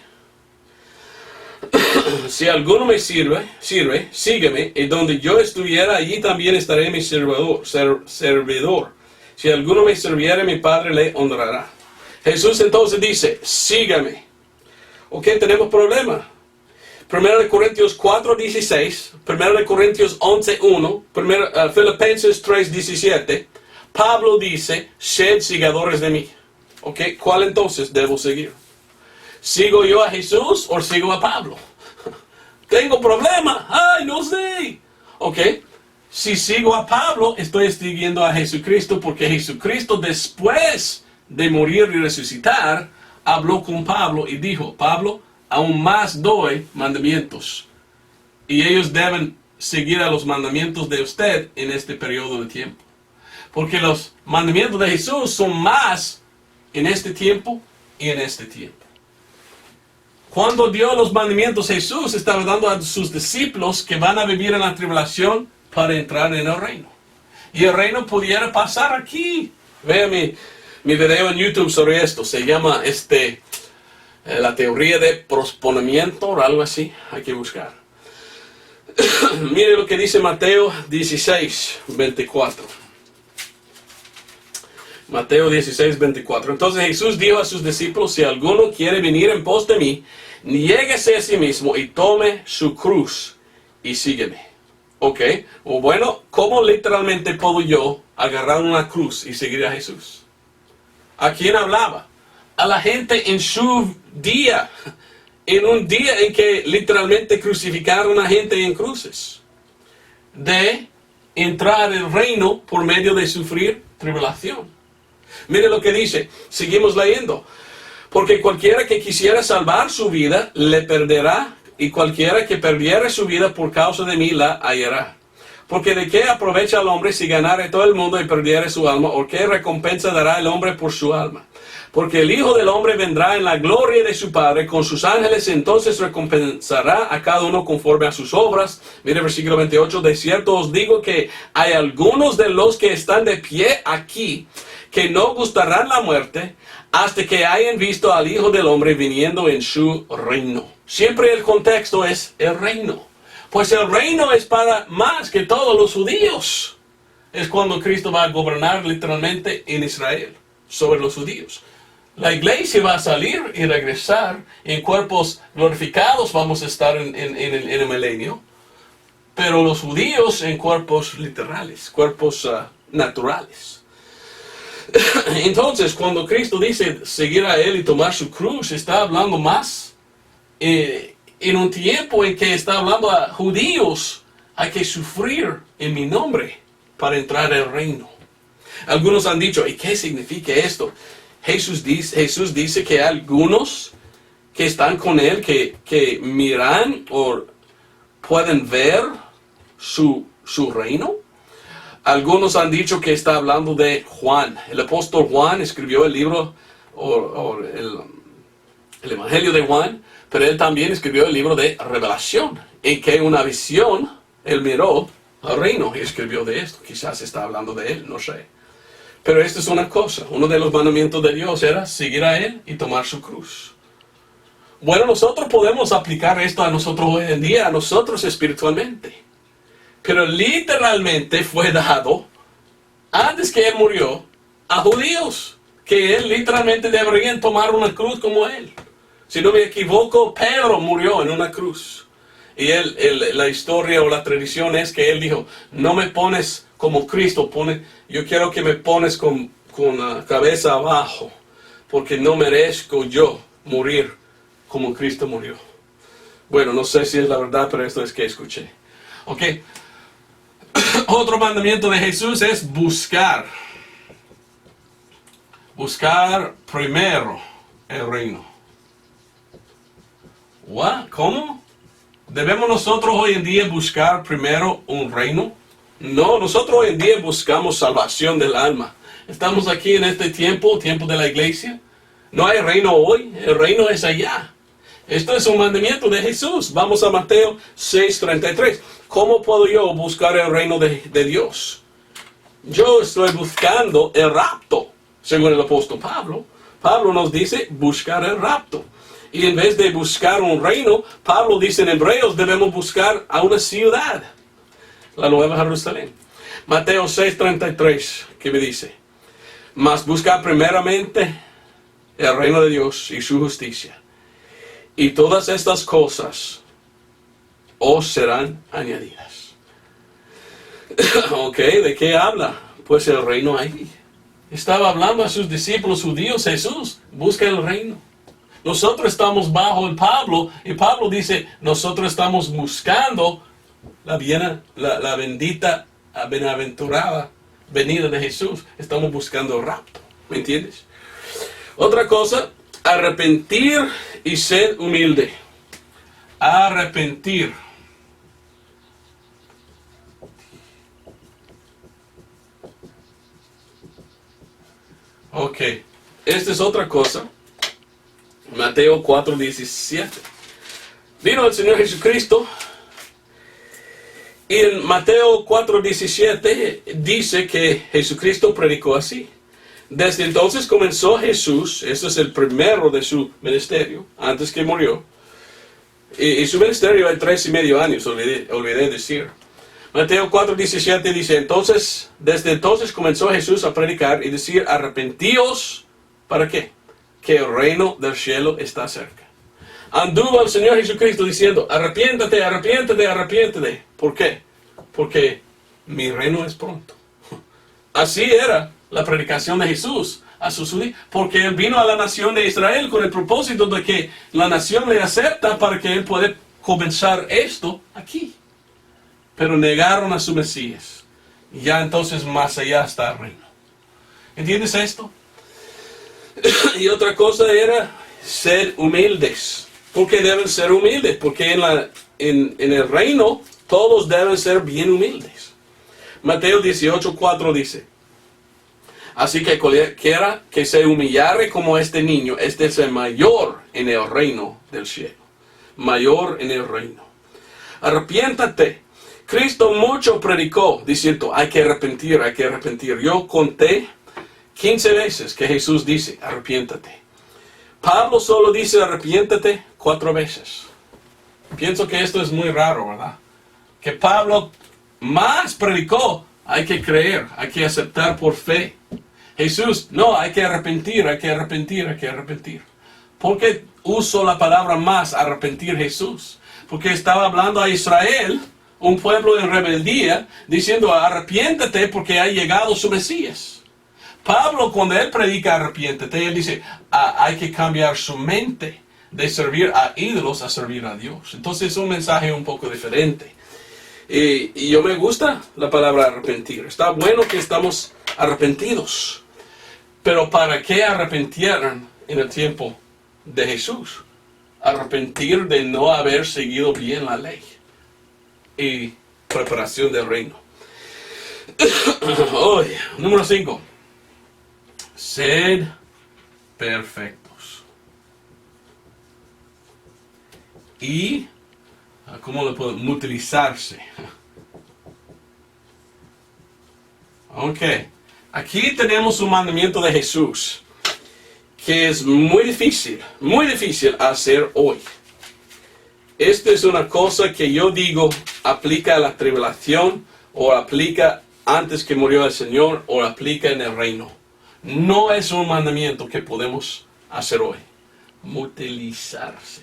Si alguno me sirve, sígueme, y donde yo estuviera, allí también estaré mi servidor. Si alguno me sirviere, mi Padre le honrará. Jesús entonces dice: sígame. Ok, tenemos problema. 1 Corintios 4, 16, 1 Corintios 11, 1, Filipenses 3, 17. Pablo dice: sed seguidores de mí. Ok, ¿cuál entonces debo seguir? ¿Sigo yo a Jesús o sigo a Pablo? Tengo problema. Ay, no sé. Ok, si sigo a Pablo, estoy siguiendo a Jesucristo, porque Jesucristo, después de morir y resucitar, habló con Pablo y dijo: Pablo, aún más doy mandamientos, y ellos deben seguir a los mandamientos de usted en este periodo de tiempo. Porque los mandamientos de Jesús son más en este tiempo y en este tiempo. Cuando dio los mandamientos, Jesús estaba dando a sus discípulos que van a vivir en la tribulación para entrar en el reino. Y el reino pudiera pasar aquí. Vean mi video en YouTube sobre esto. Se llama la teoría de posponimiento o algo así. Hay que buscar. Mire lo que dice Mateo 16, 24. Mateo 16, 24. Entonces Jesús dijo a sus discípulos: si alguno quiere venir en pos de mí, niéguese a sí mismo y tome su cruz y sígueme. Ok, o bueno, ¿cómo literalmente puedo yo agarrar una cruz y seguir a Jesús? ¿A quién hablaba? A la gente en su día, en un día en que literalmente crucificaron a gente en cruces, de entrar al reino por medio de sufrir tribulación. Mire lo que dice, seguimos leyendo. Porque cualquiera que quisiera salvar su vida, le perderá, y cualquiera que perdiere su vida por causa de mí, la hallará. Porque de qué aprovecha el hombre si ganare todo el mundo y perdiere su alma, o qué recompensa dará el hombre por su alma. Porque el Hijo del Hombre vendrá en la gloria de su Padre con sus ángeles, y entonces recompensará a cada uno conforme a sus obras. Mire versículo 28, de cierto os digo que hay algunos de los que están de pie aquí, que no gustarán la muerte, hasta que hayan visto al Hijo del Hombre viniendo en su reino. Siempre el contexto es el reino. Pues el reino es para más que todos los judíos. Es cuando Cristo va a gobernar literalmente en Israel, sobre los judíos. La iglesia va a salir y regresar en cuerpos glorificados, vamos a estar en el milenio. Pero los judíos en cuerpos literales, cuerpos naturales. Entonces, cuando Cristo dice seguir a Él y tomar su cruz, está hablando más en un tiempo en que está hablando a judíos, hay que sufrir en mi nombre para entrar al reino. Algunos han dicho, ¿y qué significa esto? Jesús dice que hay algunos que están con Él, que miran o pueden ver su reino. Algunos han dicho que está hablando de Juan. El apóstol Juan escribió el libro, el Evangelio de Juan, pero él también escribió el libro de Revelación, en que una visión, él miró al reino y escribió de esto. Quizás está hablando de él, no sé. Pero esta es una cosa, uno de los mandamientos de Dios era seguir a Él y tomar su cruz. Bueno, nosotros podemos aplicar esto a nosotros hoy en día, a nosotros espiritualmente. Pero literalmente fue dado, antes que Él murió, a judíos, que Él literalmente deberían tomar una cruz como Él. Si no me equivoco, Pedro murió en una cruz. Y la historia o la tradición es que Él dijo, no me pones como Cristo yo quiero que me pones con la cabeza abajo, porque no merezco yo morir como Cristo murió. Bueno, no sé si es la verdad, pero esto es que escuché. Ok. Otro mandamiento de Jesús es buscar. Buscar primero el reino. ¿What? ¿Cómo? ¿Debemos nosotros hoy en día buscar primero un reino? No, nosotros hoy en día buscamos salvación del alma. Estamos aquí en este tiempo de la iglesia. No hay reino hoy, el reino es allá. Esto es un mandamiento de Jesús. Vamos a Mateo 6:33. ¿Cómo puedo yo buscar el reino de Dios? Yo estoy buscando el rapto, según el apóstol Pablo. Pablo nos dice buscar el rapto. Y en vez de buscar un reino, Pablo dice en Hebreos, debemos buscar a una ciudad, la Nueva Jerusalén. Mateo 6:33, ¿qué me dice? Mas buscar primeramente el reino de Dios y su justicia. Y todas estas cosas os serán añadidas. Ok, ¿de qué habla? Pues el reino ahí. Estaba hablando a sus discípulos judíos, Jesús, busca el reino. Nosotros estamos bajo el Pablo, y Pablo dice, nosotros estamos buscando la bendita, bienaventurada venida de Jesús. Estamos buscando el rapto, ¿me entiendes? Otra cosa, arrepentir y ser humilde. Arrepentir. Ok, esta es otra cosa. Mateo 4:17. Vino el Señor Jesucristo. Y en Mateo 4:17 dice que Jesucristo predicó así. Desde entonces comenzó Jesús, este es el primero de su ministerio, antes que murió. Y su ministerio hay 3.5 años, olvidé decir. Mateo 4:17 dice, desde entonces comenzó Jesús a predicar y decir, arrepentíos, ¿para qué? Que el reino del cielo está cerca. Anduvo el Señor Jesucristo diciendo, arrepiéntate, arrepiéntate, arrepiéntate. ¿Por qué? Porque mi reino es pronto. Así era la predicación de Jesús a sus judíos, porque Él vino a la nación de Israel con el propósito de que la nación le acepta para que Él pueda comenzar esto aquí. Pero negaron a su Mesías. Y ya entonces más allá está el reino. ¿Entiendes esto? Y otra cosa era ser humildes. ¿Por qué deben ser humildes? Porque en el reino todos deben ser bien humildes. Mateo 18:4 dice, así que cualquiera que se humillare como este niño, este es el mayor en el reino del cielo. Mayor en el reino. Arrepiéntate. Cristo mucho predicó diciendo, hay que arrepentir, hay que arrepentir. Yo conté 15 veces que Jesús dice, arrepiéntate. Pablo solo dice arrepiéntate 4 veces. Pienso que esto es muy raro, ¿verdad? que Pablo más predicó, hay que creer, hay que aceptar por fe. Jesús, no, hay que arrepentir, hay que arrepentir, hay que arrepentir. ¿Por qué uso la palabra más arrepentir Jesús? Porque estaba hablando a Israel, un pueblo en rebeldía, diciendo arrepiéntete porque ha llegado su Mesías. Pablo, cuando él predica arrepiéntete, él dice hay que cambiar su mente de servir a ídolos a servir a Dios. Entonces es un mensaje un poco diferente. Y yo me gusta la palabra arrepentir. Está bueno que estamos arrepentidos. Pero ¿para qué arrepentieron en el tiempo de Jesús? Arrepentir de no haber seguido bien la ley y preparación del reino. Hoy, número 5. Sed perfectos. Y, ¿cómo le puedo? Mutilizarse. Ok. Aquí tenemos un mandamiento de Jesús que es muy difícil hacer hoy. Esta es una cosa que yo digo aplica a la tribulación o aplica antes que murió el Señor o aplica en el reino. No es un mandamiento que podemos hacer hoy. Mutilizarse.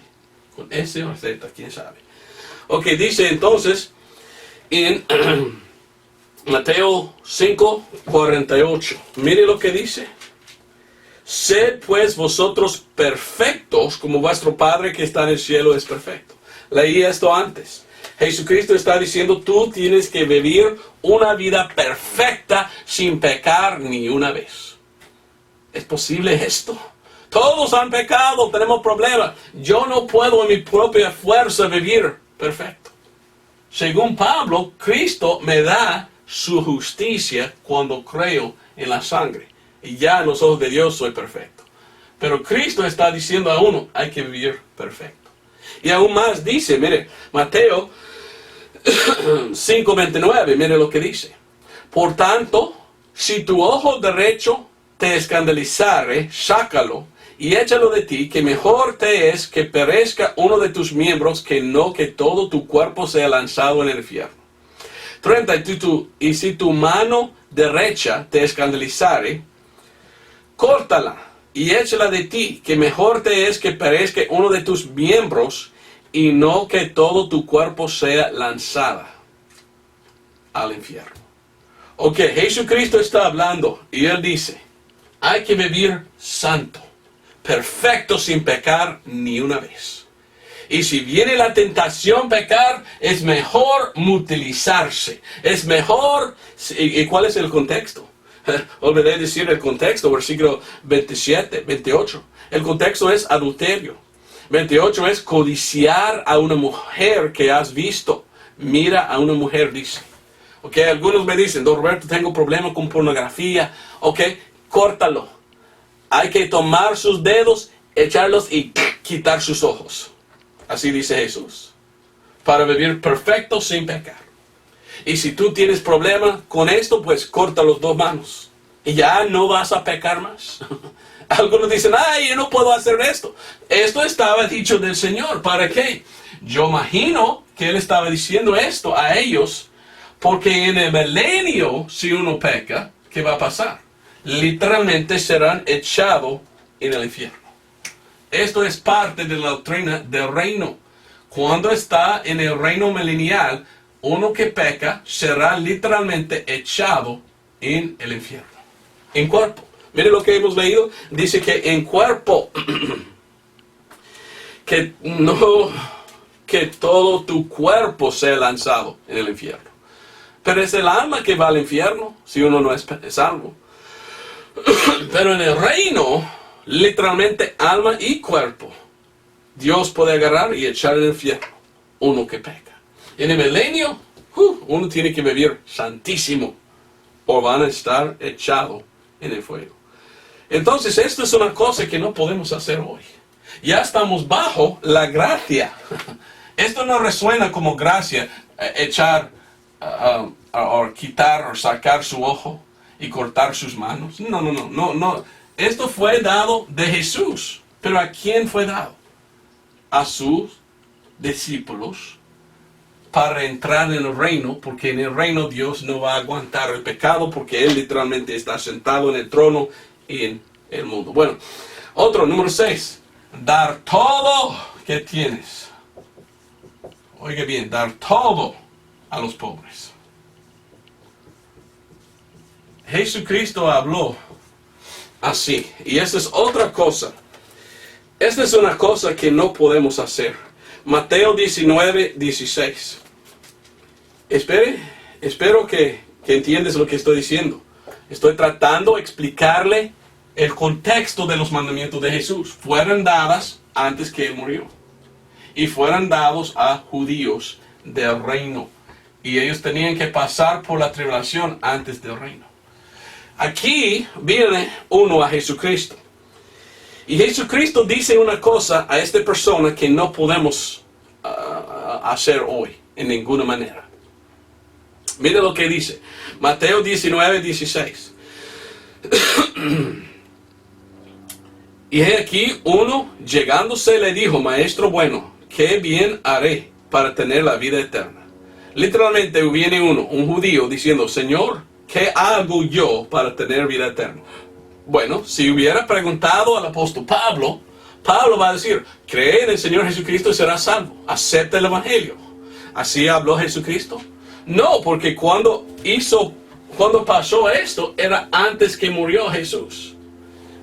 Con S o Z, quién sabe. Ok, dice entonces en Mateo 5:48. Mire lo que dice. Sed pues vosotros perfectos como vuestro Padre que está en el cielo es perfecto. Leí esto antes. Jesucristo está diciendo tú tienes que vivir una vida perfecta sin pecar ni una vez. ¿Es posible esto? Todos han pecado, tenemos problemas. Yo no puedo en mi propia fuerza vivir perfecto. Según Pablo, Cristo me da su justicia cuando creo en la sangre. Y ya en los ojos de Dios soy perfecto. Pero Cristo está diciendo a uno, hay que vivir perfecto. Y aún más dice, mire, Mateo 5:29, mire lo que dice. Por tanto, si tu ojo derecho te escandalizare, sácalo y échalo de ti, que mejor te es que perezca uno de tus miembros que no que todo tu cuerpo sea lanzado en el infierno. 30. Y si tu mano derecha te escandalizare, córtala y échala de ti, que mejor te es que perezca uno de tus miembros y no que todo tu cuerpo sea lanzada al infierno. Ok, Jesucristo está hablando y Él dice, hay que vivir santo, perfecto sin pecar ni una vez. Y si viene la tentación pecar, es mejor mutilizarse. Es mejor... ¿Y cuál es el contexto? Olvidé decir el contexto, versículo 27, 28. El contexto es adulterio. 28 es codiciar a una mujer que has visto. Mira a una mujer, dice. Ok, algunos me dicen, don Roberto, tengo problemas con pornografía. Ok, córtalo. Hay que tomar sus dedos, echarlos y quitar sus ojos. Así dice Jesús. Para vivir perfecto sin pecar. Y si tú tienes problemas con esto, pues corta las dos manos. Y ya no vas a pecar más. Algunos dicen, ay, yo no puedo hacer esto. Esto estaba dicho del Señor. ¿Para qué? Yo imagino que Él estaba diciendo esto a ellos. Porque en el milenio, si uno peca, ¿qué va a pasar? Literalmente serán echados en el infierno. Esto es parte de la doctrina del reino. Cuando está en el reino milenial, uno que peca será literalmente echado en el infierno. En cuerpo. Mire lo que hemos leído. Dice que en cuerpo. Que todo tu cuerpo sea lanzado en el infierno. Pero es el alma que va al infierno si uno no es salvo. Pero en el reino, literalmente alma y cuerpo, Dios puede agarrar y echar en el infierno uno que peca. En el milenio, uno tiene que vivir santísimo o van a estar echados en el fuego. Entonces, esto es una cosa que no podemos hacer hoy. Ya estamos bajo la gracia. Esto no resuena como gracia, echar o quitar o sacar su ojo y cortar sus manos. No. Esto fue dado de Jesús. ¿Pero a quién fue dado? A sus discípulos para entrar en el reino, porque en el reino Dios no va a aguantar el pecado, porque Él literalmente está sentado en el trono y en el mundo. Bueno, otro, número 6. Dar todo que tienes. Oiga bien, dar todo a los pobres. Jesucristo habló así, y esa es otra cosa. Esta es una cosa que no podemos hacer. Mateo 19:16. Espero que entiendas lo que estoy diciendo. Estoy tratando de explicarle el contexto de los mandamientos de Jesús. Fueron dadas antes que Él murió. Y fueron dados a judíos del reino. Y ellos tenían que pasar por la tribulación antes del reino. Aquí viene uno a Jesucristo. Y Jesucristo dice una cosa a esta persona que no podemos hacer hoy en ninguna manera. Mira lo que dice. Mateo 19:16. Y he aquí uno llegándose le dijo: Maestro bueno, ¿qué bien haré para tener la vida eterna? Literalmente viene uno, un judío, diciendo: Señor, ¿qué hago yo para tener vida eterna? Bueno, si hubiera preguntado al apóstol Pablo, Pablo va a decir: cree en el Señor Jesucristo y serás salvo. Acepta el Evangelio. ¿Así habló Jesucristo? No, porque cuando pasó esto, era antes que murió Jesús.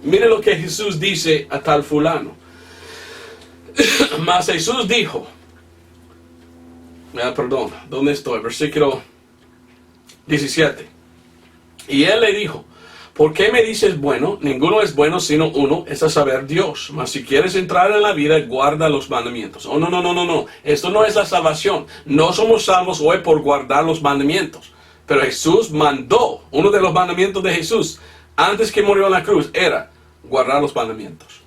Mire lo que Jesús dice a tal fulano. Mas Jesús dijo, ¿dónde estoy? Versículo 17. Y él le dijo: ¿por qué me dices bueno? Ninguno es bueno sino uno, es a saber, Dios. Mas si quieres entrar en la vida, guarda los mandamientos. Oh, no. Esto no es la salvación. No somos salvos hoy por guardar los mandamientos. Pero Jesús mandó, uno de los mandamientos de Jesús, antes que murió en la cruz, era guardar los mandamientos.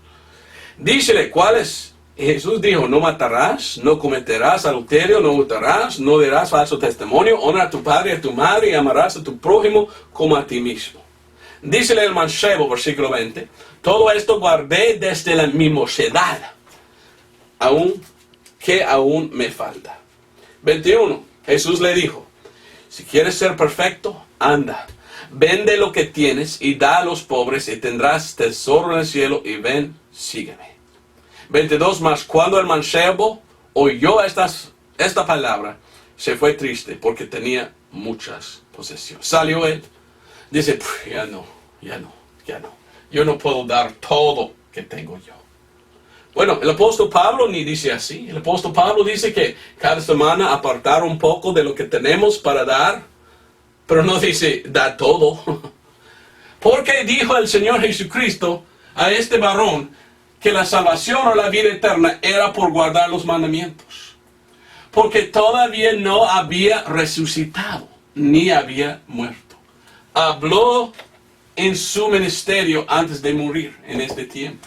Dícele, ¿cuáles? Jesús dijo: no matarás, no cometerás adulterio, no hurtarás, no dirás falso testimonio, honra a tu padre y a tu madre y amarás a tu prójimo como a ti mismo. Dícele el mancebo, versículo 20, todo esto guardé desde mi mocedad, aún me falta. 21, Jesús le dijo: si quieres ser perfecto, anda, vende lo que tienes y da a los pobres y tendrás tesoro en el cielo, y ven, sígueme. 22, mas cuando el mancebo oyó esta palabra, se fue triste porque tenía muchas posesiones. Salió él. Dice: ya no. Yo no puedo dar todo que tengo yo. Bueno, el apóstol Pablo ni dice así. El apóstol Pablo dice que cada semana apartar un poco de lo que tenemos para dar. Pero no dice da todo. Porque dijo el Señor Jesucristo a este varón que la salvación o la vida eterna era por guardar los mandamientos. Porque todavía no había resucitado, ni había muerto. Habló en su ministerio antes de morir en este tiempo.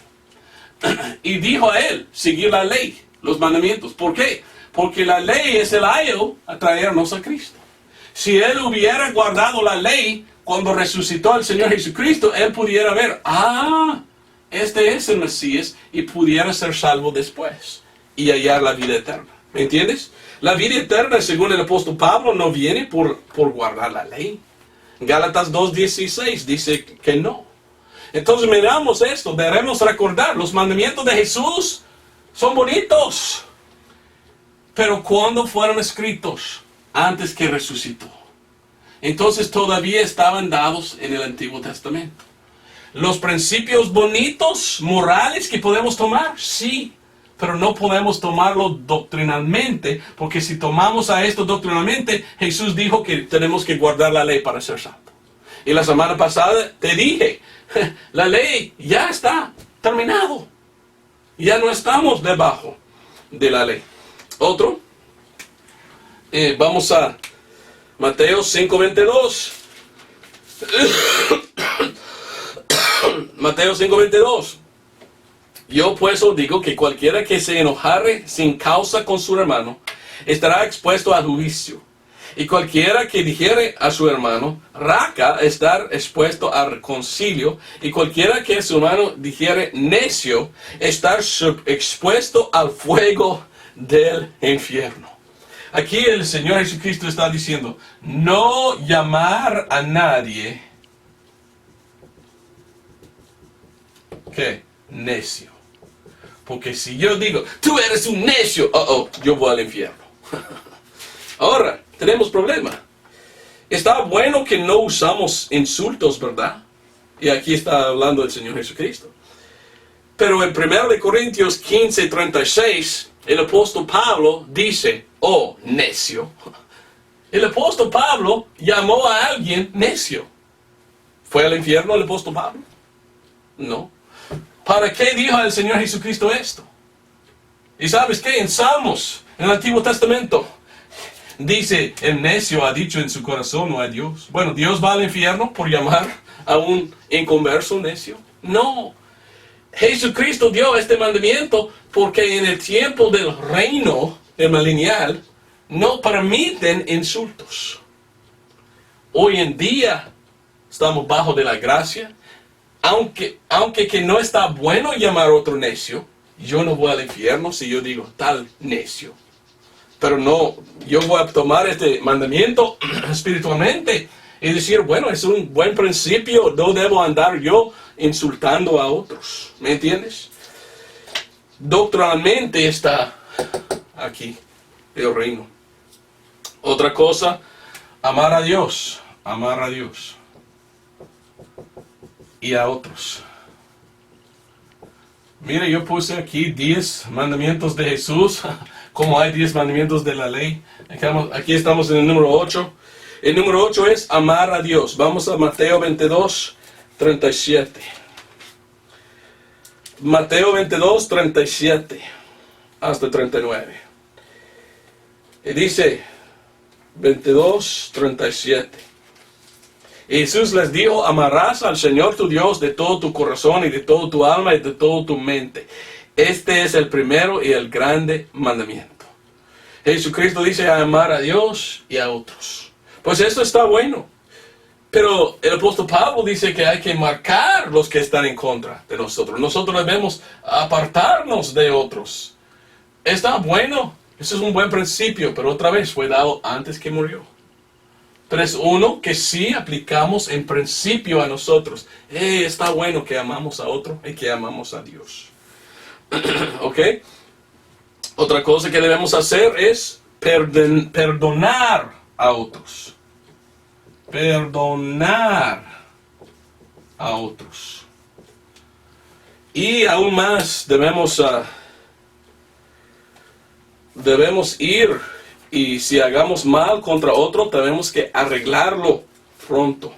Y dijo a él seguir la ley, los mandamientos. ¿Por qué? Porque la ley es el ayo a traernos a Cristo. Si él hubiera guardado la ley cuando resucitó el Señor Jesucristo, él pudiera ver: este es el Mesías, y pudiera ser salvo después y hallar la vida eterna. ¿Me entiendes? La vida eterna, según el apóstol Pablo, no viene por guardar la ley. Gálatas 2:16 dice que no. Entonces miramos esto, debemos recordar, los mandamientos de Jesús son bonitos. Pero ¿cuándo fueron escritos? Antes que resucitó. Entonces todavía estaban dados en el Antiguo Testamento. Los principios bonitos, morales que podemos tomar, sí. Pero no podemos tomarlo doctrinalmente, porque si tomamos a esto doctrinalmente, Jesús dijo que tenemos que guardar la ley para ser santo. Y la semana pasada te dije, la ley ya está terminado. Ya no estamos debajo de la ley. Otro, vamos a Mateo 5:22. Mateo 5:22. Yo pues os digo que cualquiera que se enojare sin causa con su hermano, estará expuesto al juicio. Y cualquiera que dijere a su hermano, raca, estar expuesto al concilio. Y cualquiera que a su hermano dijere necio, estar expuesto al fuego del infierno. Aquí el Señor Jesucristo está diciendo, no llamar a nadie, ¿qué? Necio. Porque si yo digo, tú eres un necio, yo voy al infierno. Ahora, tenemos problema. Está bueno que no usamos insultos, ¿verdad? Y aquí está hablando el Señor Jesucristo. Pero en 1 Corintios 15:36, el apóstol Pablo dice, oh, necio. El apóstol Pablo llamó a alguien necio. ¿Fue al infierno el apóstol Pablo? No. ¿Para qué dijo el Señor Jesucristo esto? Y sabes qué, en Salmos, en el Antiguo Testamento, dice, el necio ha dicho en su corazón, no a Dios. Bueno, ¿Dios va al infierno por llamar a un inconverso necio? No. Jesucristo dio este mandamiento porque en el tiempo del reino del milenial no permiten insultos. Hoy en día estamos bajo de la gracia. Aunque que no está bueno llamar a otro necio, yo no voy al infierno si yo digo tal necio. Pero no, yo voy a tomar este mandamiento espiritualmente y decir, bueno, es un buen principio, no debo andar yo insultando a otros. ¿Me entiendes? Doctrinalmente está aquí el reino. Otra cosa, amar a Dios y a otros. Mire, yo puse aquí 10 mandamientos de Jesús, como hay 10 mandamientos de la ley. Aquí estamos en el número 8. El número 8 es amar a Dios. Vamos a Mateo 22:37. Mateo 22:37 hasta 39. Y dice 22:37. Jesús les dijo, amarás al Señor tu Dios de todo tu corazón y de todo tu alma y de toda tu mente. Este es el primero y el grande mandamiento. Jesucristo dice amar a Dios y a otros. Pues esto está bueno. Pero el apóstol Pablo dice que hay que marcar los que están en contra de nosotros. Nosotros debemos apartarnos de otros. Está bueno. Eso es un buen principio, pero otra vez fue dado antes que murió. Pero es uno que sí aplicamos en principio a nosotros. Está bueno que amamos a otro y que amamos a Dios. ¿Ok? Otra cosa que debemos hacer es perdonar a otros. Perdonar a otros. Y aún más debemos ir. Y si hagamos mal contra otro, tenemos que arreglarlo pronto.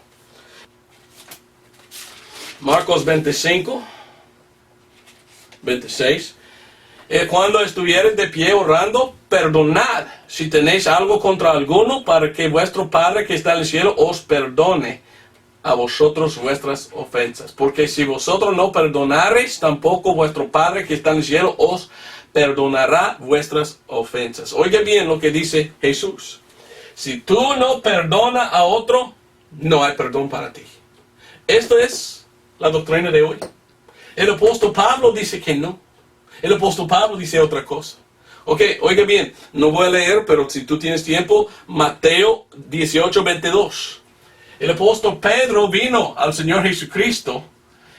Marcos 25:26. Cuando estuviereis de pie orando, perdonad si tenéis algo contra alguno, para que vuestro Padre que está en el cielo os perdone a vosotros vuestras ofensas. Porque si vosotros no perdonareis, tampoco vuestro Padre que está en el cielo os perdonará vuestras ofensas. Oiga bien lo que dice Jesús. Si tú no perdonas a otro, no hay perdón para ti. Esto es la doctrina de hoy. El apóstol Pablo dice que no. El apóstol Pablo dice otra cosa. Ok, oiga bien, no voy a leer, pero si tú tienes tiempo, Mateo 18:22. El apóstol Pedro vino al Señor Jesucristo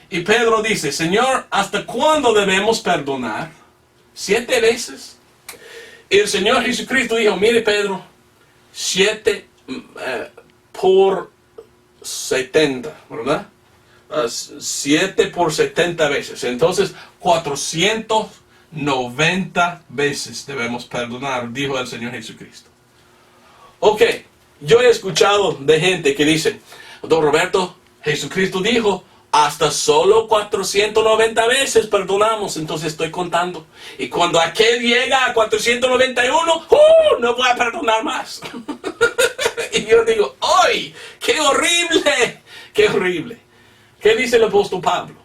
y Pedro dice, Señor, ¿hasta cuándo debemos perdonar? 7 veces. Y el Señor Jesucristo dijo, mire Pedro, 7 por 70, ¿verdad? 7 por 70 veces. Entonces, 490 veces debemos perdonar, dijo el Señor Jesucristo. Ok, yo he escuchado de gente que dice, don Roberto, Jesucristo dijo, hasta solo 490 veces perdonamos, entonces estoy contando. Y cuando aquel llega a 491, no voy a perdonar más. Y yo digo, ¡ay! ¡Qué horrible! ¡Qué horrible! ¿Qué dice el apóstol Pablo?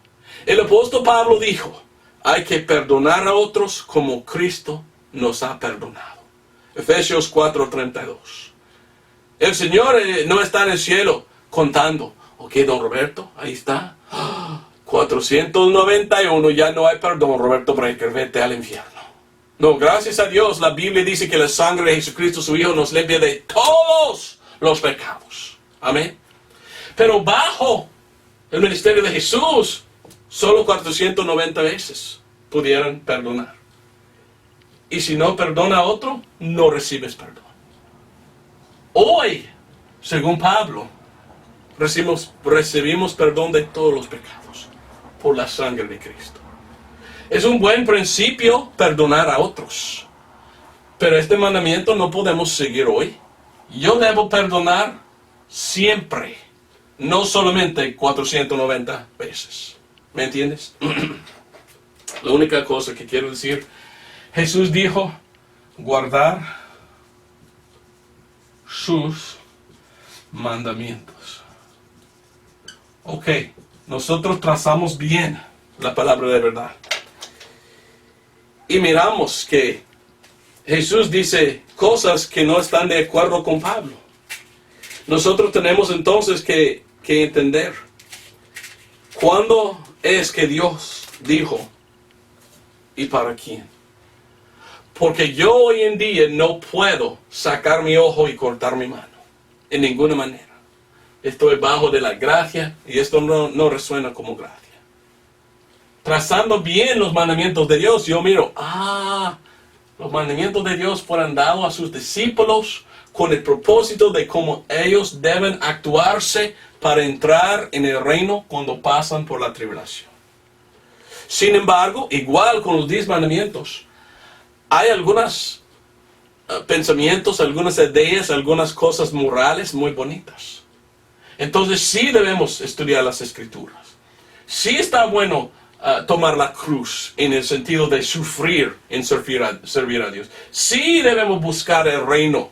El apóstol Pablo dijo, hay que perdonar a otros como Cristo nos ha perdonado. Efesios 4:32. El Señor no está en el cielo contando. Ok, don Roberto, ahí está. 491, ya no hay perdón, Roberto Breaker, vete al infierno. No, gracias a Dios, la Biblia dice que la sangre de Jesucristo, su Hijo, nos limpia de todos los pecados. Amén. Pero bajo el ministerio de Jesús, solo 490 veces pudieran perdonar. Y si no perdona a otro, no recibes perdón. Hoy, según Pablo, recibimos perdón de todos los pecados por la sangre de Cristo. Es un buen principio perdonar a otros. Pero este mandamiento no podemos seguir hoy. Yo debo perdonar siempre. No solamente 490 veces. ¿Me entiendes? La única cosa que quiero decir, Jesús dijo, guardar sus mandamientos. Ok, nosotros trazamos bien la palabra de verdad. Y miramos que Jesús dice cosas que no están de acuerdo con Pablo. Nosotros tenemos entonces que entender cuándo es que Dios dijo y para quién. Porque yo hoy en día no puedo sacar mi ojo y cortar mi mano. En ninguna manera. Estoy bajo de la gracia y esto no resuena como gracia. Trazando bien los mandamientos de Dios, yo miro, los mandamientos de Dios fueron dados a sus discípulos con el propósito de cómo ellos deben actuarse para entrar en el reino cuando pasan por la tribulación. Sin embargo, igual con los 10 mandamientos, hay algunos pensamientos, algunas ideas, algunas cosas morales muy bonitas. Entonces sí debemos estudiar las Escrituras. Sí está bueno tomar la cruz en el sentido de sufrir en servir a Dios. Sí debemos buscar el reino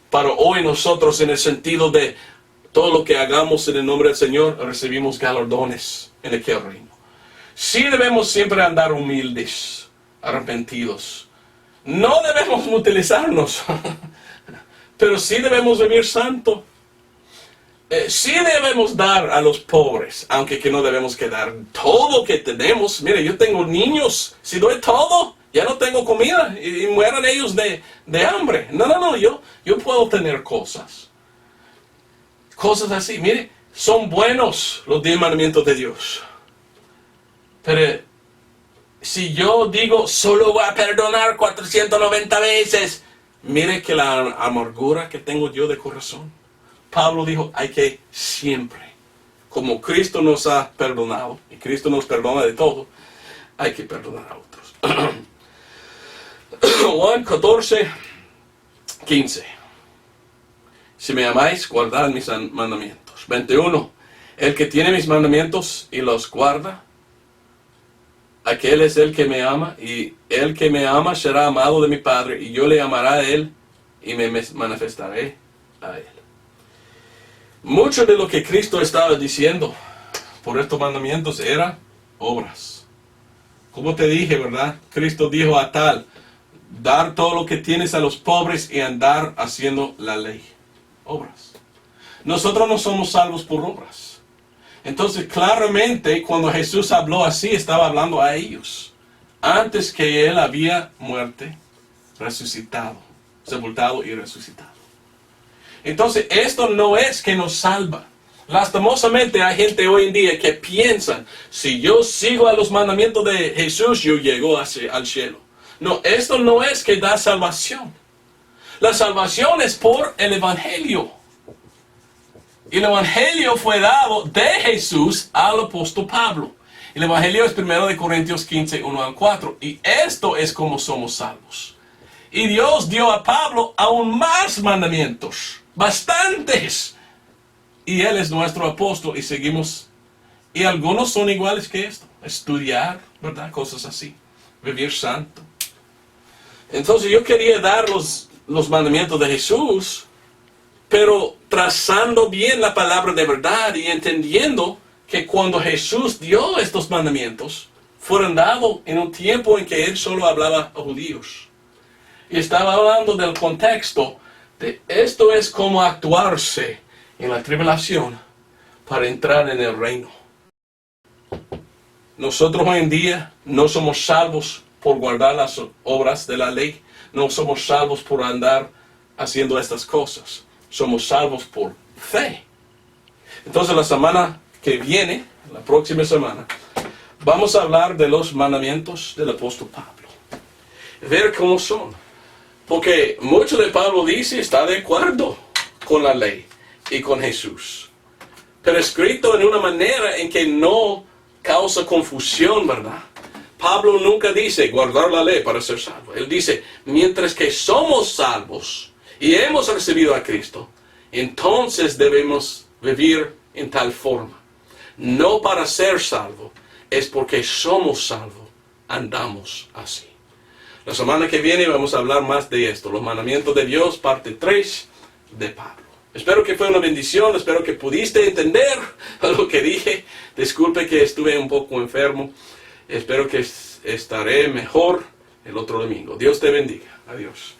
para hoy nosotros en el sentido de todo lo que hagamos en el nombre del Señor, recibimos galardones en aquel reino. Sí debemos siempre andar humildes, arrepentidos. No debemos utilizarnos, pero sí debemos vivir santo. Sí debemos dar a los pobres, aunque que no debemos quedar todo lo que tenemos. Mire, yo tengo niños, si doy todo, ya no tengo comida y mueran ellos de hambre. No, yo puedo tener cosas así. Mire, son buenos los 10 mandamientos de Dios. Pero si yo digo, solo voy a perdonar 490 veces, mire que la amargura que tengo yo de corazón. Pablo dijo, hay que siempre, como Cristo nos ha perdonado, y Cristo nos perdona de todo, hay que perdonar a otros. Juan 14, 15. Si me amáis, guardad mis mandamientos. 21. El que tiene mis mandamientos y los guarda, aquel es el que me ama, y el que me ama será amado de mi Padre, y yo le amaré a él, y me manifestaré a él. Mucho de lo que Cristo estaba diciendo por estos mandamientos era obras. Como te dije, ¿verdad? Cristo dijo a tal, dar todo lo que tienes a los pobres y andar haciendo la ley. Obras. Nosotros no somos salvos por obras. Entonces, claramente, cuando Jesús habló así, estaba hablando a ellos. Antes que Él había muerto, resucitado, sepultado y resucitado. Entonces, esto no es que nos salva. Lastimosamente hay gente hoy en día que piensa, si yo sigo a los mandamientos de Jesús, yo llego al cielo. No, esto no es que da salvación. La salvación es por el Evangelio. Y el Evangelio fue dado de Jesús al apóstol Pablo. El Evangelio es 1 Corintios 15, 1 al 4. Y esto es como somos salvos. Y Dios dio a Pablo aún más mandamientos. Bastantes. Y Él es nuestro apóstol y seguimos. Y algunos son iguales que esto. Estudiar, ¿verdad? Cosas así. Vivir santo. Entonces yo quería dar los mandamientos de Jesús, pero trazando bien la palabra de verdad y entendiendo que cuando Jesús dio estos mandamientos, fueron dados en un tiempo en que Él solo hablaba a judíos. Y estaba hablando del contexto de esto es como actuarse en la tribulación para entrar en el reino. Nosotros hoy en día no somos salvos por guardar las obras de la ley. No somos salvos por andar haciendo estas cosas. Somos salvos por fe. Entonces la semana que viene, la próxima semana, vamos a hablar de los mandamientos del apóstol Pablo. Ver cómo son. Porque mucho de Pablo dice está de acuerdo con la ley y con Jesús. Pero escrito en una manera en que no causa confusión, ¿verdad? Pablo nunca dice guardar la ley para ser salvo. Él dice, mientras que somos salvos y hemos recibido a Cristo, entonces debemos vivir en tal forma. No para ser salvo, es porque somos salvos, andamos así. La semana que viene vamos a hablar más de esto, los mandamientos de Dios, parte 3 de Pablo. Espero que fue una bendición, espero que pudiste entender lo que dije. Disculpe que estuve un poco enfermo. Espero que estaré mejor el otro domingo. Dios te bendiga. Adiós.